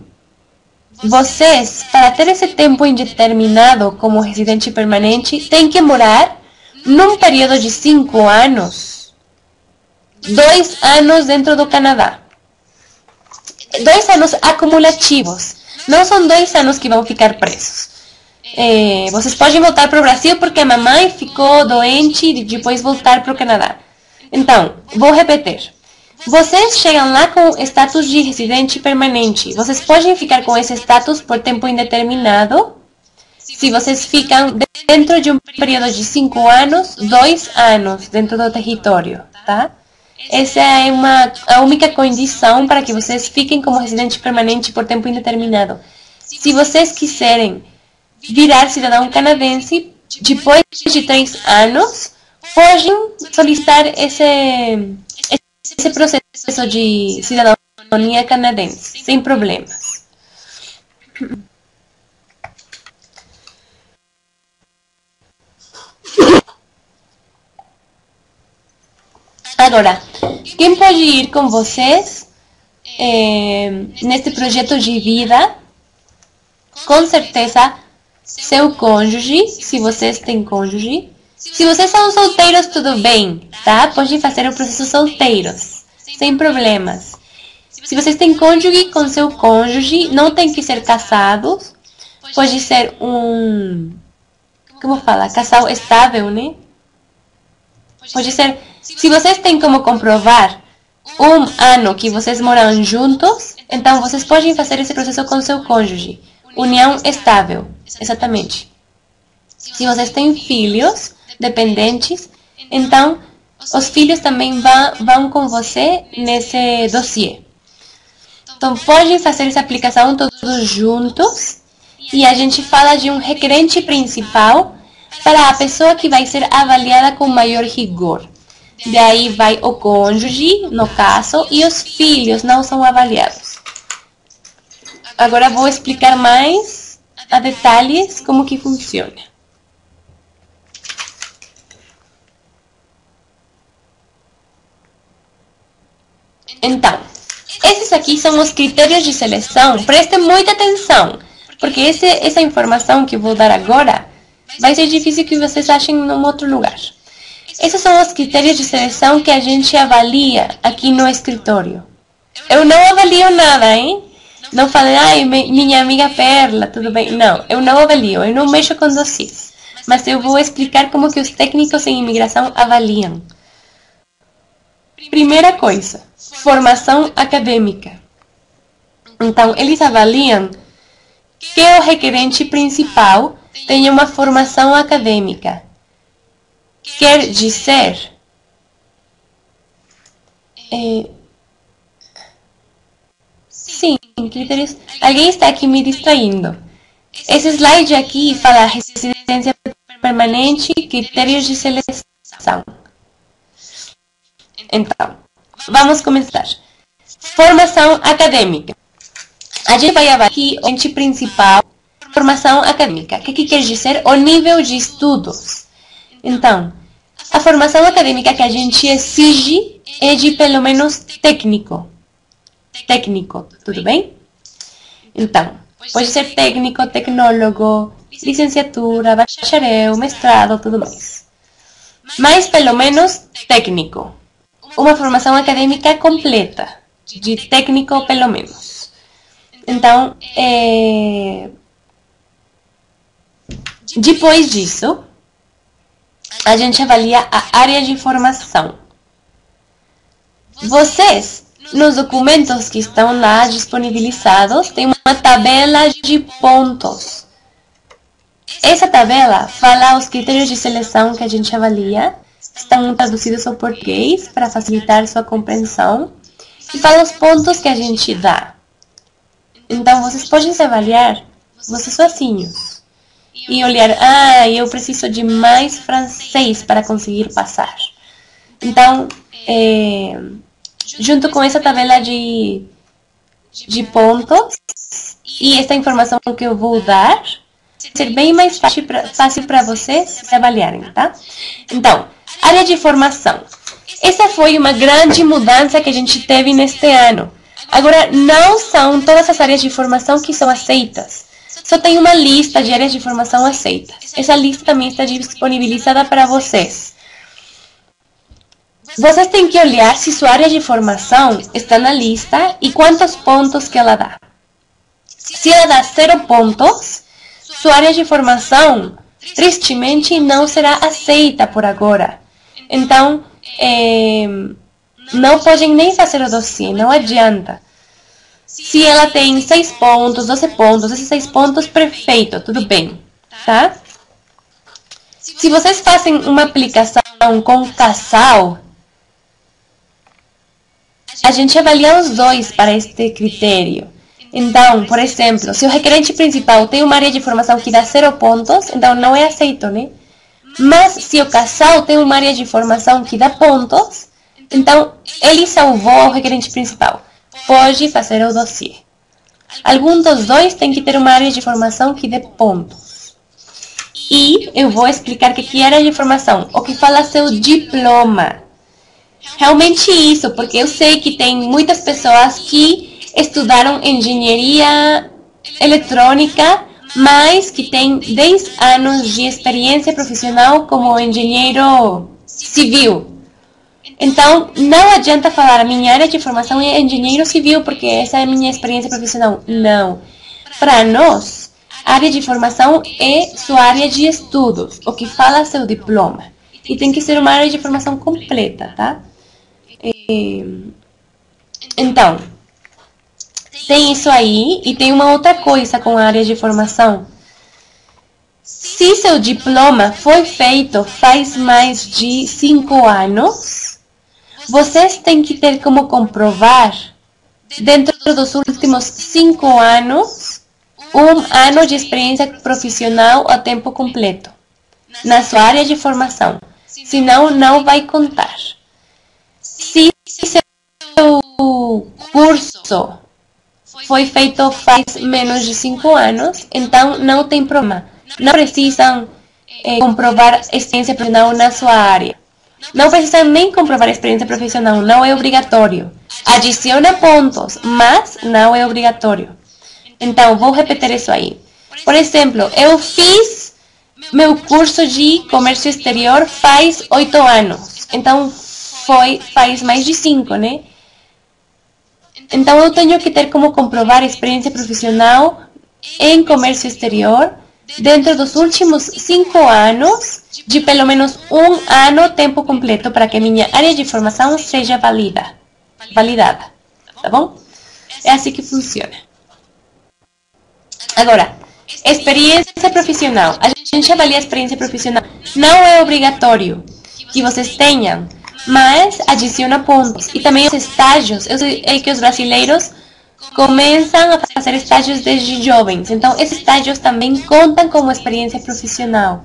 vocês, para ter esse tempo indeterminado como residente permanente, têm que morar num período de 5 anos, 2 anos dentro do Canadá. 2 anos acumulativos. Não são 2 anos que vão ficar presos. Vocês podem voltar para o Brasil porque a mamãe ficou doente e depois voltar para o Canadá. Então, vou repetir. Vocês chegam lá com status de residente permanente. Vocês podem ficar com esse status por tempo indeterminado se vocês ficam dentro de um período de 5 anos, 2 anos dentro do território, tá? Essa é a única condição para que vocês fiquem como residente permanente por tempo indeterminado. Se vocês quiserem virar cidadão canadense, depois de 3 anos, podem solicitar esse processo de cidadania canadense, sem problemas. Agora, quem pode ir com vocês neste projeto de vida? Com certeza, seu cônjuge, se vocês têm cônjuge. Se vocês são solteiros, tudo bem, tá? Podem fazer o processo solteiros, sem problemas. Se vocês têm cônjuge, com seu cônjuge, não tem que ser casados. Pode ser como fala? Casal estável, né? Pode ser... Se vocês têm como comprovar 1 ano que vocês moram juntos, então vocês podem fazer esse processo com seu cônjuge. União estável, exatamente. Se vocês têm filhos dependentes, então os filhos também vão com você nesse dossiê. Então podem fazer essa aplicação todos juntos e a gente fala de um requerente principal para a pessoa que vai ser avaliada com maior rigor. Daí vai o cônjuge, no caso, e os filhos não são avaliados. Agora vou explicar mais a detalhes como que funciona. Então, esses aqui são os critérios de seleção. Prestem muita atenção, porque essa informação que eu vou dar agora vai ser difícil que vocês achem em outro lugar. Esses são os critérios de seleção que a gente avalia aqui no escritório. Eu não avalio nada, hein? Não falei, ai, minha amiga Perla, tudo bem? Não, eu não avalio, eu não mexo com dossiês. Mas eu vou explicar como que os técnicos em imigração avaliam. Primeira coisa, formação acadêmica. Então, eles avaliam que o requerente principal tenha uma formação acadêmica. Quer dizer, sim, critérios. Alguém está aqui me distraindo. Esse slide aqui fala residência permanente, critérios de seleção. Então, vamos começar. Formação acadêmica. A gente vai avaliar aqui o ente principal, formação acadêmica. O que quer dizer? O nível de estudos. Então, a formação acadêmica que a gente exige é de pelo menos técnico. Técnico, tudo bem? Então, pode ser técnico, tecnólogo, licenciatura, bacharel, mestrado, tudo mais. Mas pelo menos técnico. Uma formação acadêmica completa, de técnico pelo menos. Então, depois disso, a gente avalia a área de formação. Vocês, nos documentos que estão lá disponibilizados, tem uma tabela de pontos. Essa tabela fala os critérios de seleção que a gente avalia, estão traduzidos ao português para facilitar sua compreensão, e fala os pontos que a gente dá. Então, vocês podem se avaliar, vocês sozinhos. E olhar, eu preciso de mais francês para conseguir passar. Então, junto com essa tabela de pontos e essa informação que eu vou dar, vai ser bem mais fácil para vocês se avaliarem, tá? Então, área de formação. Essa foi uma grande mudança que a gente teve neste ano. Agora, não são todas as áreas de formação que são aceitas. Só tem uma lista de áreas de formação aceitas. Essa lista também está disponibilizada para vocês. Vocês têm que olhar se sua área de formação está na lista e quantos pontos que ela dá. Se ela dá 0 pontos, sua área de formação, tristemente, não será aceita por agora. Então, não podem nem fazer o dossiê, não adianta. Se ela tem 6 pontos, 12 pontos, esses 6 pontos, perfeito, tudo bem. tá? Se vocês fazem uma aplicação com casal, a gente avalia os dois para este critério. Então, por exemplo, se o requerente principal tem uma área de formação que dá 0 pontos, então não é aceito, né? Mas se o casal tem uma área de formação que dá pontos, então ele salvou o requerente principal. Pode fazer o dossiê. Algum dos dois tem que ter uma área de formação que dê pontos. E eu vou explicar o que é área de formação. O que fala seu diploma. Realmente isso, porque eu sei que tem muitas pessoas que estudaram engenharia eletrônica, mas que têm 10 anos de experiência profissional como engenheiro civil. Então, não adianta falar, a minha área de formação é engenheiro civil, porque essa é a minha experiência profissional. Não. Para nós, a área de formação é sua área de estudos, o que fala seu diploma. E tem que ser uma área de formação completa, tá? Então, tem isso aí, e tem uma outra coisa com a área de formação. Se seu diploma foi feito faz mais de 5 anos, vocês têm que ter como comprovar, dentro dos últimos 5 anos, 1 ano de experiência profissional a tempo completo, na sua área de formação. Senão, não vai contar. Se seu curso foi feito faz menos de 5 anos, então não tem problema. Não precisam comprovar experiência profissional na sua área. Não precisam nem comprovar experiência profissional, não é obrigatório. Adiciona pontos, mas não é obrigatório. Então, vou repetir isso aí. Por exemplo, eu fiz meu curso de comércio exterior faz 8 anos. Então, faz mais de 5, né? Então, eu tenho que ter como comprovar experiência profissional em comércio exterior dentro dos últimos 5 anos, de pelo menos 1 ano tempo completo, para que minha área de formação seja validada. Tá bom? É assim que funciona. Agora, experiência profissional. A gente avalia a experiência profissional. Não é obrigatório que vocês tenham, mas adiciona pontos. E também os estágios. Eu sei que os brasileiros começam a fazer estágios desde jovens. Então, esses estágios também contam como experiência profissional.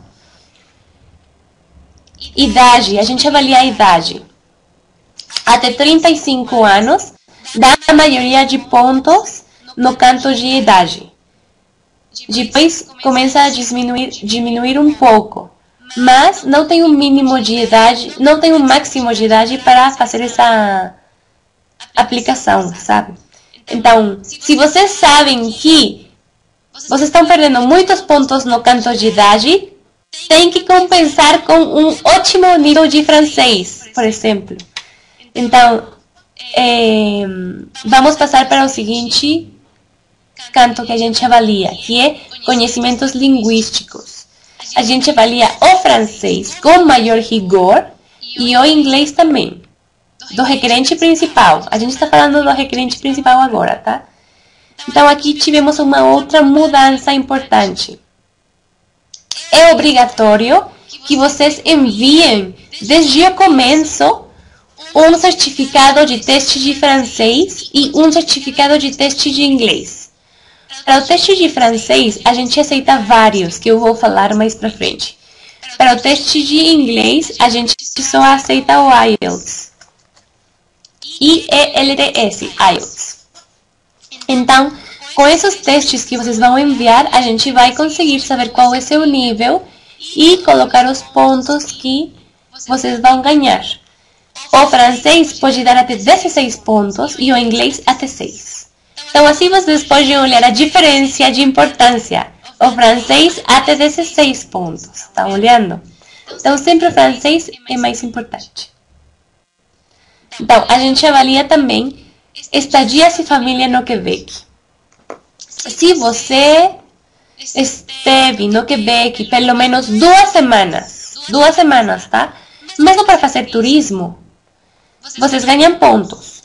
Idade. A gente avalia a idade. Até 35 anos, dá a maioria de pontos no canto de idade. Depois, começa a diminuir um pouco. Mas não tem um mínimo de idade, não tem um máximo de idade para fazer essa aplicação, sabe? Então, se vocês sabem que vocês estão perdendo muitos pontos no canto de idade, tem que compensar com um ótimo nível de francês, por exemplo. Então, vamos passar para o seguinte canto que a gente avalia, que é conhecimentos linguísticos. A gente avalia o francês com maior rigor e o inglês também. Do requerente principal. A gente está falando do requerente principal agora, tá? Então, aqui tivemos uma outra mudança importante. É obrigatório que vocês enviem, desde o começo, um certificado de teste de francês e um certificado de teste de inglês. Para o teste de francês, a gente aceita vários, que eu vou falar mais pra frente. Para o teste de inglês, a gente só aceita o IELTS. IELTS, IELTS. Então, com esses testes que vocês vão enviar, a gente vai conseguir saber qual é seu nível e colocar os pontos que vocês vão ganhar. O francês pode dar até 16 pontos e o inglês até 6. Então, assim vocês podem olhar a diferença de importância. O francês até 16 pontos. Estão olhando? Então, sempre o francês é mais importante. Então, a gente avalia também estadias e família no Quebec. Se você esteve no Quebec pelo menos 2 semanas, tá? Mesmo para fazer turismo, vocês ganham pontos.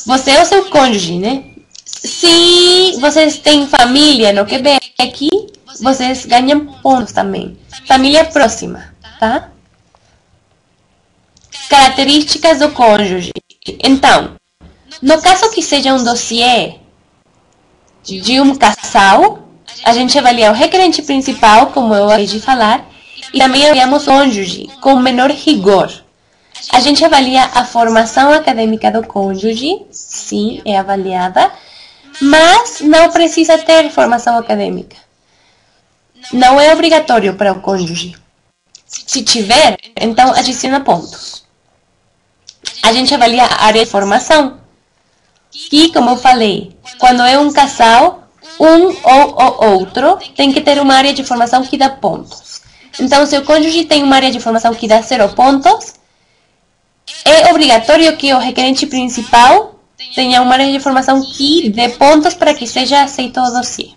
Você é o seu cônjuge, né? Se vocês têm família no Quebec, vocês ganham pontos também. Família próxima, tá? Características do cônjuge. Então, no caso que seja um dossiê de um casal, a gente avalia o requerente principal, como eu acabei de falar, e também avaliamos o cônjuge com menor rigor. A gente avalia a formação acadêmica do cônjuge, sim, é avaliada, mas não precisa ter formação acadêmica. Não é obrigatório para o cônjuge. Se tiver, então adiciona pontos. A gente avalia a área de formação. E, como eu falei, quando é um casal, um ou o outro tem que ter uma área de formação que dá pontos. Então, se o cônjuge tem uma área de formação que dá 0 pontos, é obrigatório que o requerente principal tenha uma área de formação que dê pontos para que seja aceito o dossiê.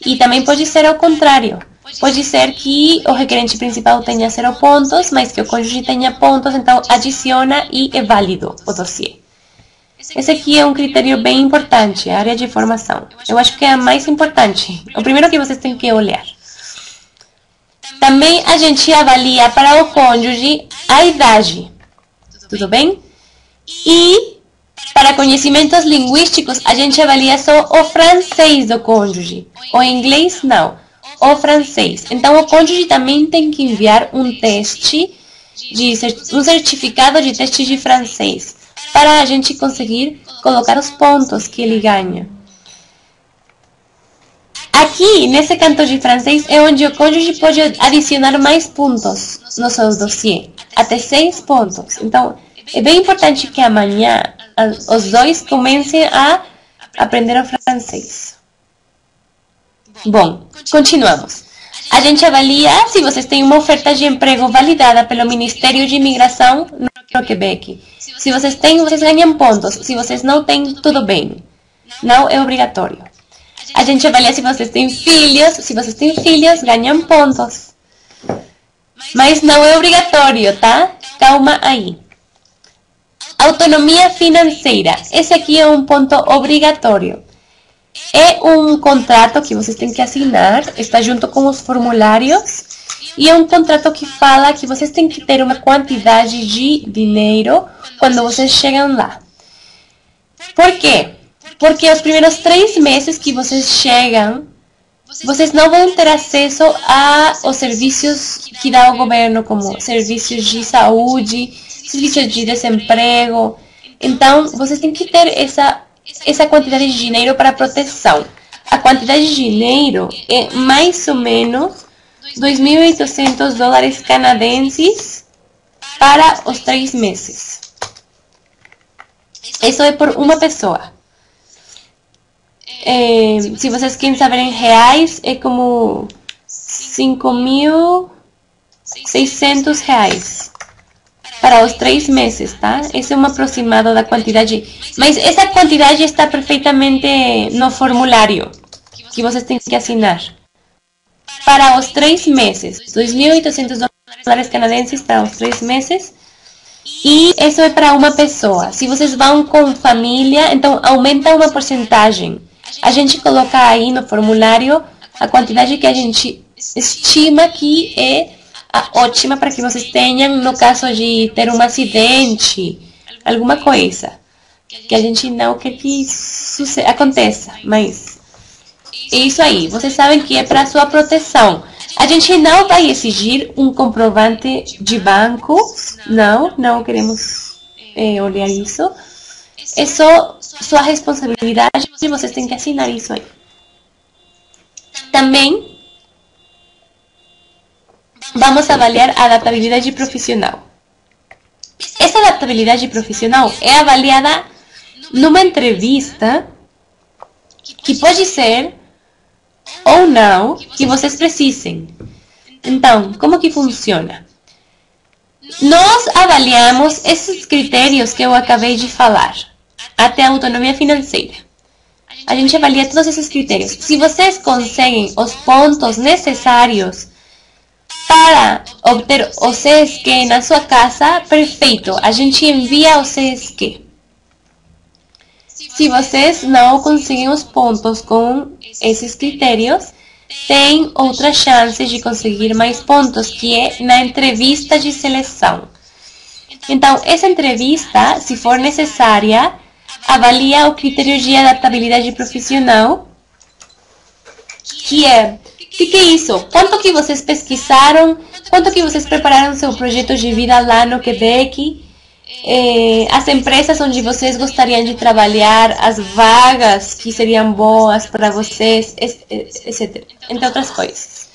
E também pode ser ao contrário. Pode ser que o requerente principal tenha 0 pontos, mas que o cônjuge tenha pontos, então adiciona e é válido o dossiê. Esse aqui é um critério bem importante, a área de formação. Eu acho que é a mais importante. O primeiro que vocês têm que olhar. Também a gente avalia para o cônjuge a idade. Tudo bem? E para conhecimentos linguísticos, a gente avalia só o francês do cônjuge. O inglês, não. O francês. Então, o cônjuge também tem que enviar um teste, um certificado de teste de francês, para a gente conseguir colocar os pontos que ele ganha. Aqui, nesse canto de francês, é onde o cônjuge pode adicionar mais pontos no seu dossiê, até 6 pontos. Então, é bem importante que amanhã os dois comecem a aprender o francês. Bom, continuamos. A gente avalia se vocês têm uma oferta de emprego validada pelo Ministério de Imigração no Quebec. Se vocês têm, vocês ganham pontos. Se vocês não têm, tudo bem. Não é obrigatório. A gente avalia se vocês têm filhos. Se vocês têm filhos, ganham pontos. Mas não é obrigatório, tá? Calma aí. Autonomia financeira. Esse aqui é um ponto obrigatório. É um contrato que vocês têm que assinar, está junto com os formulários, e é um contrato que fala que vocês têm que ter uma quantidade de dinheiro quando vocês chegam lá. Por quê? Porque os primeiros 3 meses que vocês chegam, vocês não vão ter acesso aos serviços que dá o governo, como serviços de saúde, serviços de desemprego. Então, vocês têm que ter essa quantidade de dinheiro para proteção. A quantidade de dinheiro é mais ou menos $2.800 canadenses para os 3 meses. Isso é por uma pessoa. Se vocês querem saber em reais, é como R$5.600 para os 3 meses, tá? Esse é um aproximado da quantidade. Mas essa quantidade está perfeitamente no formulário que vocês têm que assinar. Para os 3 meses, $2.800 canadenses para os 3 meses. E isso é para uma pessoa. Se vocês vão com família, então aumenta uma porcentagem. A gente coloca aí no formulário a quantidade que a gente estima que é ótima para que vocês tenham no caso de ter um acidente, alguma coisa que a gente não quer que aconteça, mas é isso aí. Vocês sabem que é para sua proteção. A gente não vai exigir um comprovante de banco, não queremos olhar isso. É só sua responsabilidade e vocês têm que assinar isso aí. Também vamos avaliar a adaptabilidade profissional. Essa adaptabilidade profissional é avaliada numa entrevista que pode ser ou não que vocês precisem. Então, como que funciona? Nós avaliamos esses critérios que eu acabei de falar, até a autonomia financeira. A gente avalia todos esses critérios. Se vocês conseguem os pontos necessários para obter o CSQ na sua casa, perfeito, a gente envia o CSQ. Se vocês não conseguem os pontos com esses critérios, tem outra chance de conseguir mais pontos, que é na entrevista de seleção. Então, essa entrevista, se for necessária, avalia o critério de adaptabilidade profissional, que é, o que é isso? Quanto que vocês pesquisaram, quanto que vocês prepararam seu projeto de vida lá no Quebec, as empresas onde vocês gostariam de trabalhar, as vagas que seriam boas para vocês, etc. Entre outras coisas.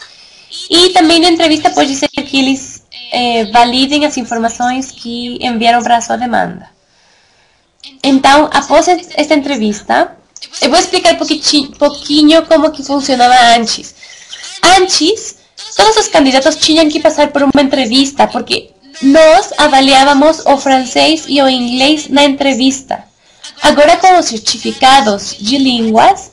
E também na entrevista pode ser que eles validem as informações que enviaram para a sua demanda. Então, após esta entrevista, eu vou explicar pouquinho como que funcionava antes. Antes, todos os candidatos tinham que passar por uma entrevista, porque nós avaliávamos o francês e o inglês na entrevista. Agora, com os certificados de línguas,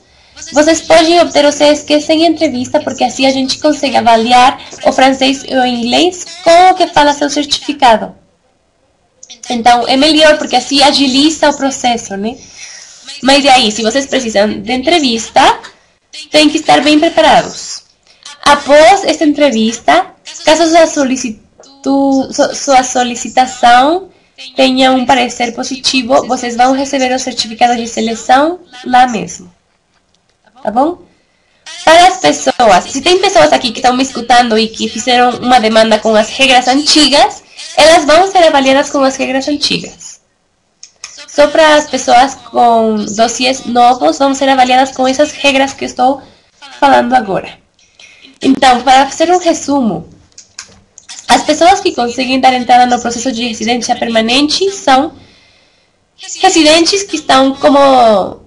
vocês podem obter o CSQ sem entrevista, porque assim a gente consegue avaliar o francês e o inglês com o que fala seu certificado. Então, é melhor, porque assim agiliza o processo, né? Mas e aí, se vocês precisam de entrevista, tem que estar bem preparados. Após esta entrevista, caso sua solicitação tenha um parecer positivo, vocês vão receber o certificado de seleção lá mesmo. Tá bom? Para as pessoas, se tem pessoas aqui que estão me escutando e que fizeram uma demanda com as regras antigas, elas vão ser avaliadas com as regras antigas. Só para as pessoas com dossiês novos, vão ser avaliadas com essas regras que estou falando agora. Então, para fazer um resumo, as pessoas que conseguem dar entrada no processo de residência permanente são residentes que estão como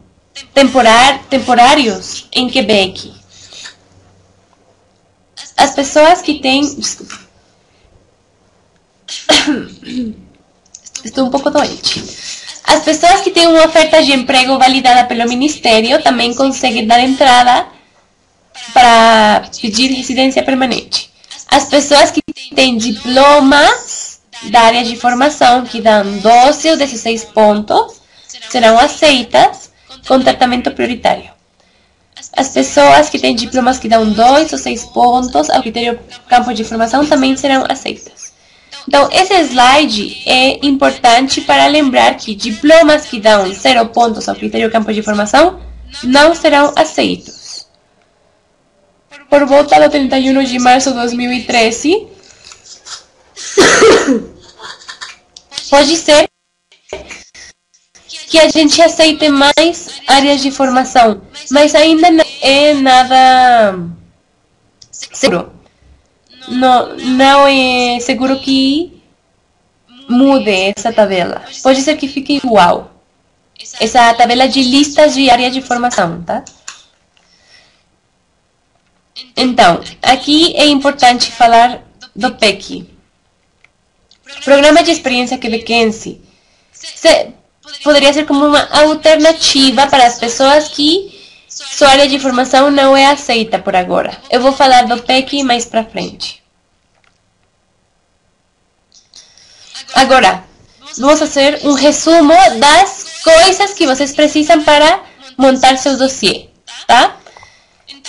temporários em Quebec. As pessoas que têm... Desculpa. Estou um pouco doente. As pessoas que têm uma oferta de emprego validada pelo Ministério também conseguem dar entrada para pedir residência permanente. As pessoas que têm diplomas da área de formação, que dão 12 ou 16 pontos, serão aceitas com tratamento prioritário. As pessoas que têm diplomas que dão 2 ou 6 pontos ao critério campo de formação também serão aceitas. Então, esse slide é importante para lembrar que diplomas que dão 0 pontos ao critério campo de formação não serão aceitos. Por volta do 31 de março de 2013, pode ser que a gente aceite mais áreas de formação, mas ainda não é nada seguro. Não é seguro que mude essa tabela. Pode ser que fique igual. Essa tabela de listas de áreas de formação, tá? Então, aqui é importante falar do PEC. Programa de Experiência Quebequense. Poderia ser como uma alternativa para as pessoas que sua área de formação não é aceita por agora. Eu vou falar do PEC mais pra frente. Agora, vamos fazer um resumo das coisas que vocês precisam para montar seu dossiê, tá?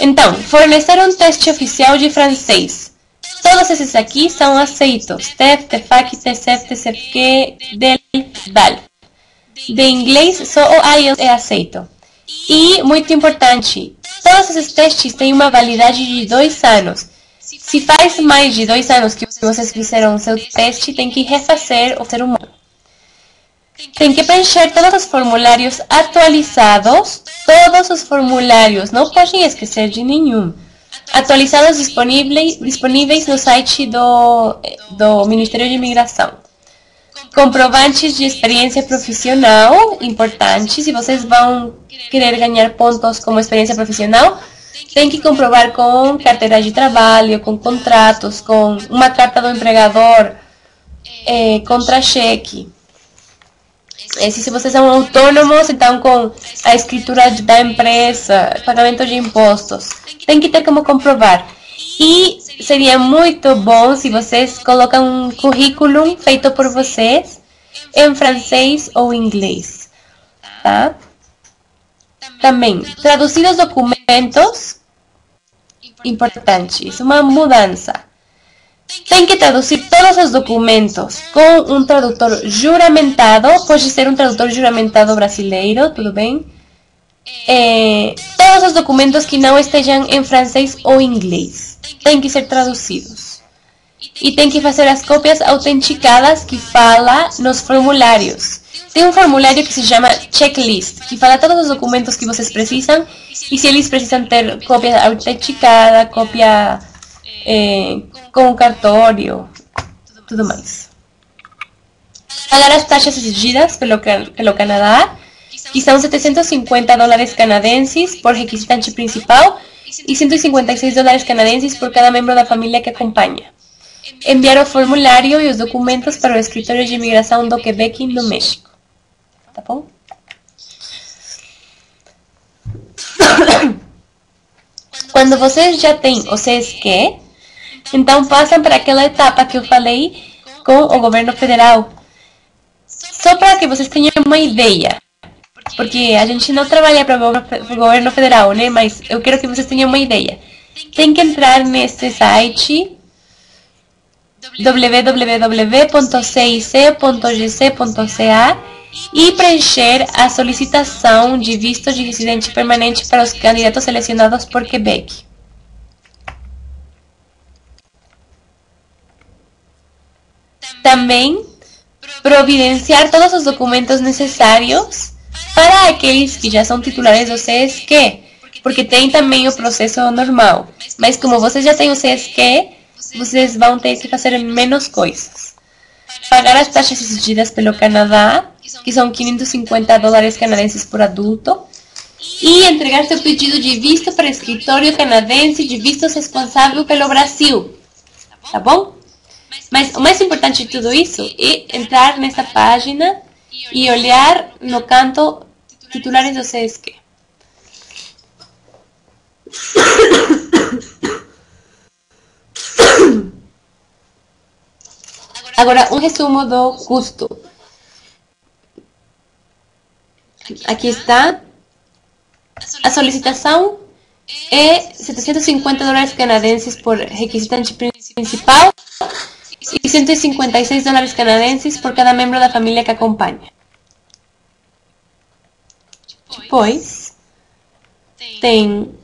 Então, fornecer um teste oficial de francês. Todos esses aqui são aceitos. TEF, TEFAC, TCEF, TCEFQ, DEL, DAL. De inglês, só o IELTS é aceito. E, muito importante, todos esses testes têm uma validade de 2 anos. Se faz mais de 2 anos que vocês fizeram o seu teste, tem que refazer o ser humano. Tem que preencher todos os formulários atualizados, todos os formulários, não podem esquecer de nenhum. Atualizados disponíveis no site do Ministério de Imigração. Comprovantes de experiência profissional, importante, se vocês vão querer ganhar pontos como experiência profissional, tem que comprovar com carteira de trabalho, com contratos, com uma carta do empregador, contra-cheque. Se vocês são autônomos, então com a escritura da empresa, pagamento de impostos, tem que ter como comprovar. E seria muito bom se vocês colocam um currículo feito por vocês em francês ou inglês, tá? Também, traduzir os documentos, importante, isso é uma mudança. Tem que traduzir todos os documentos com um tradutor juramentado, pode ser um tradutor juramentado brasileiro, tudo bem? Todos os documentos que não estejam em francês ou inglês têm que ser traduzidos. E tem que fazer as cópias autenticadas que fala nos formulários. Tem um formulário que se chama checklist, que fala todos os documentos que vocês precisam e se eles precisam ter cópia autenticada, cópia com cartório, tudo mais. Pagar as taxas exigidas pelo Canadá, que são $750 canadenses por requisitante principal e $156 canadenses por cada membro da família que acompanha. Enviar o formulário e os documentos para o escritório de imigração do Quebec, no México. Tá bom? Quando vocês já têm o CSQ, então passam para aquela etapa que eu falei com o governo federal. Só para que vocês tenham uma ideia. Porque a gente não trabalha para o governo federal, né? Mas eu quero que vocês tenham uma ideia. Tem que entrar nesse site www.cic.gc.ca e preencher a solicitação de visto de residente permanente para os candidatos selecionados por Quebec. Também providenciar todos os documentos necessários para aqueles que já são titulares do CSQ, porque tem também o processo normal. Mas como vocês já têm o CSQ, vocês vão ter que fazer menos coisas. Pagar as taxas exigidas pelo Canadá, que são $550 canadenses por adulto, e entregar seu pedido de visto para o escritório canadense de vistos responsável pelo Brasil. Tá bom? Mas o mais importante de tudo isso é entrar nessa página e olhar no canto titulares do CSQ. Agora, um resumo do custo. Aqui está. A solicitação é $750 canadenses por requisitante principal e $156 canadenses por cada membro da família que acompanha. Depois, tem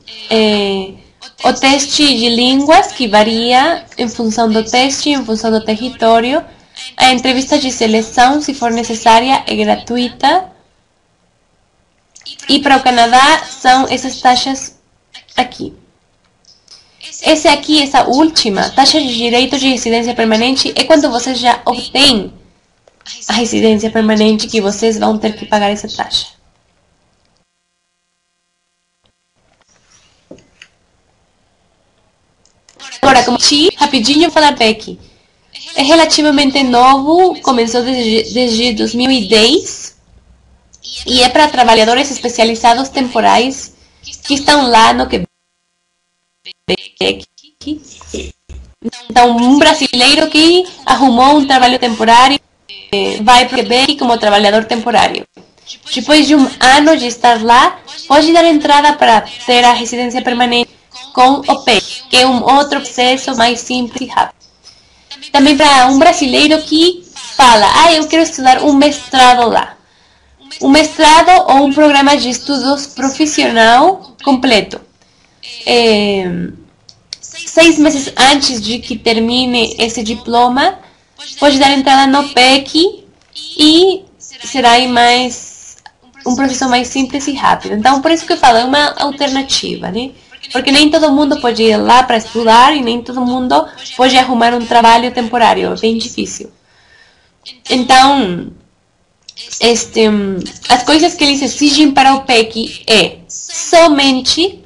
o teste de línguas, que varia em função do teste, em função do território. A entrevista de seleção, se for necessária, é gratuita. E para o Canadá, são essas taxas aqui. Essa última, taxa de direito de residência permanente, é quando vocês já obtêm a residência permanente que vocês vão ter que pagar essa taxa. Agora, como rapidinho falar daqui. É relativamente novo, começou desde 2010 e é para trabalhadores especializados temporais que estão lá no Quebec. Então, um brasileiro que arrumou um trabalho temporário vai para o Quebec como trabalhador temporário. Depois de um ano de estar lá, pode dar entrada para ter a residência permanente com o PEC, que é um outro processo mais simples e rápido. Também para um brasileiro que fala, eu quero estudar um mestrado lá. Um mestrado ou um programa de estudos profissional completo. 6 meses antes de que termine esse diploma, pode dar entrada no PEC e será um processo mais simples e rápido. Então, por isso que eu falo, é uma alternativa, né? Porque nem todo mundo pode ir lá para estudar e nem todo mundo pode arrumar um trabalho temporário. É bem difícil. Então, as coisas que eles exigem para o PEC é somente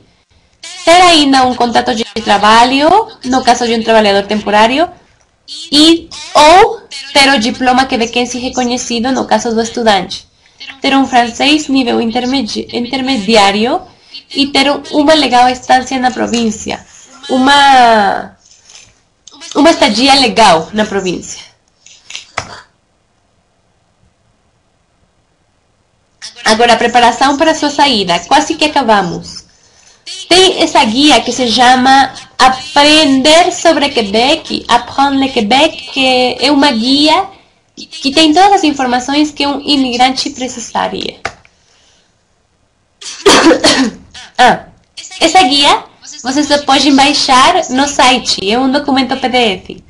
ter ainda um contrato de trabalho, no caso de um trabalhador temporário, ou ter o diploma quebequense reconhecido, no caso do estudante. Ter um francês nível intermediário e ter uma legal estância na província. Uma estadia legal na província. Agora, a preparação para a sua saída. Quase que acabamos. Tem essa guia que se chama Aprender sobre Quebec, Apprendre le Québec, que é uma guia que tem todas as informações que um imigrante precisaria. Essa guia vocês podem baixar no site, é um documento PDF.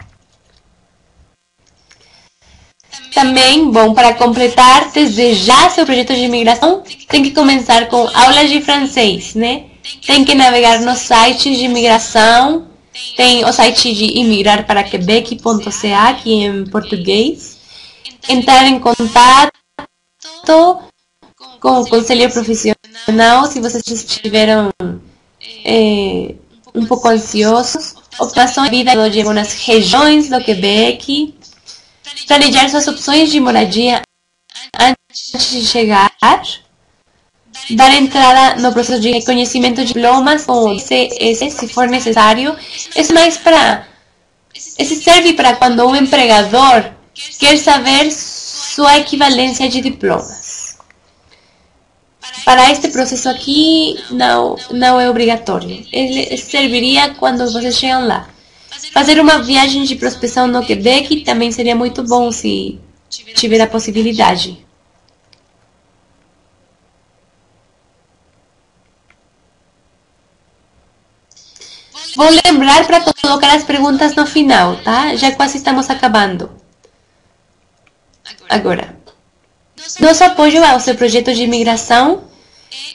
Também, bom, para completar desde já seu projeto de imigração, tem que começar com aulas de francês, né? Tem que navegar nos sites de imigração, tem o site de imigrarparaquebec.ca, que é em português, entrar em contato com o conselho profissional, se vocês estiveram um pouco ansiosos, opções de vida de algumas regiões do Quebec, planejar suas opções de moradia antes de chegar, dar entrada no processo de reconhecimento de diplomas com o CS, se for necessário. Isso mais para... Isso serve para quando um empregador quer saber sua equivalência de diplomas. Para este processo aqui, não é obrigatório. Ele serviria quando vocês chegam lá. Fazer uma viagem de prospecção no Quebec também seria muito bom se tiver a possibilidade. Vou lembrar para colocar as perguntas no final, tá? Já quase estamos acabando. Agora, nosso apoio ao seu projeto de imigração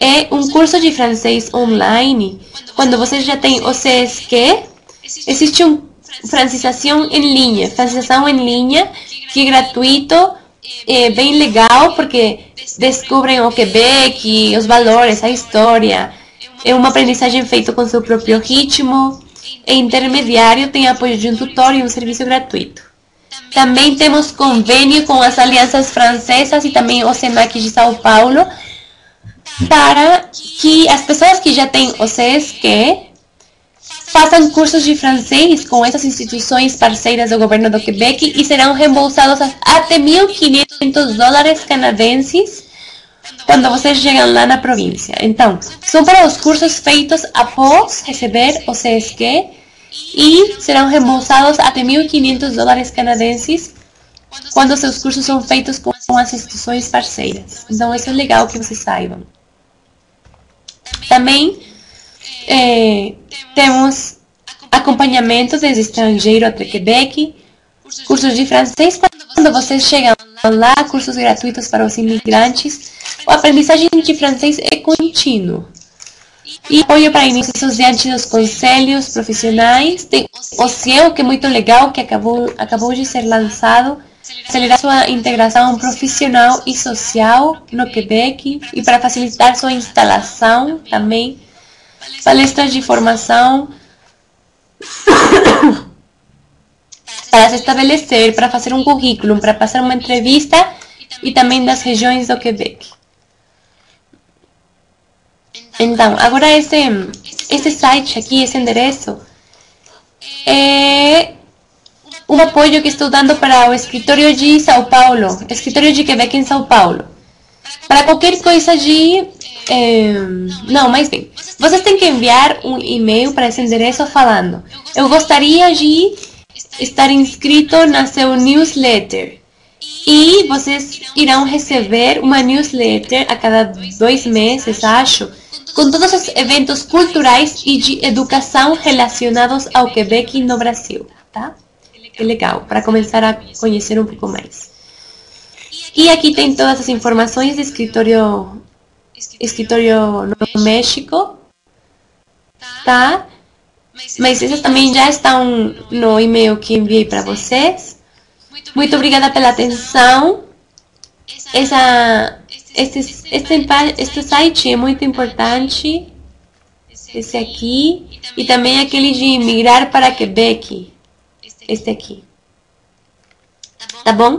é um curso de francês online. Quando você já tem o CSQ, existe uma francização em linha que é gratuito, é bem legal porque descobrem o Quebec, os valores, a história. É uma aprendizagem feita com seu próprio ritmo. É intermediário, tem apoio de um tutor e um serviço gratuito. Também temos convênio com as alianças francesas e também o SENAC de São Paulo para que as pessoas que já têm o CSQ façam cursos de francês com essas instituições parceiras do governo do Quebec e serão reembolsados até $1.500 canadenses quando vocês chegam lá na província. Então, são para os cursos feitos após receber o CSQ e serão reembolsados até $1.500 canadenses quando seus cursos são feitos com as instituições parceiras. Então, isso é legal que vocês saibam. Também temos acompanhamento desde estrangeiro até Quebec, cursos de francês quando vocês chegam lá, cursos gratuitos para os imigrantes. A aprendizagem de francês é contínuo. E apoio para inícios diante dos conselhos profissionais. Tem o CIEL, que é muito legal, que acabou de ser lançado, acelerar sua integração profissional e social no Quebec e para facilitar sua instalação também. Palestras de formação para se estabelecer, para fazer um currículo, para passar uma entrevista e também das regiões do Quebec. Então, agora esse site aqui, esse endereço, é um apoio que estou dando para o escritório de São Paulo, escritório de Quebec em São Paulo. Para qualquer coisa de... não, mais bem, vocês têm que enviar um e-mail para esse endereço falando: eu gostaria de estar inscrito na seu newsletter. E vocês irão receber uma newsletter a cada 2 meses, acho, com todos os eventos culturais e de educação relacionados ao Quebec no Brasil, tá? Que legal, para começar a conhecer um pouco mais. E aqui tem todas as informações do escritório no México, tá? Mas essas também já estão no e-mail que enviei para vocês. Muito obrigada pela atenção. Este site é muito importante. Esse aqui. E também aquele de Imigrar para Quebec. Este aqui. Tá bom?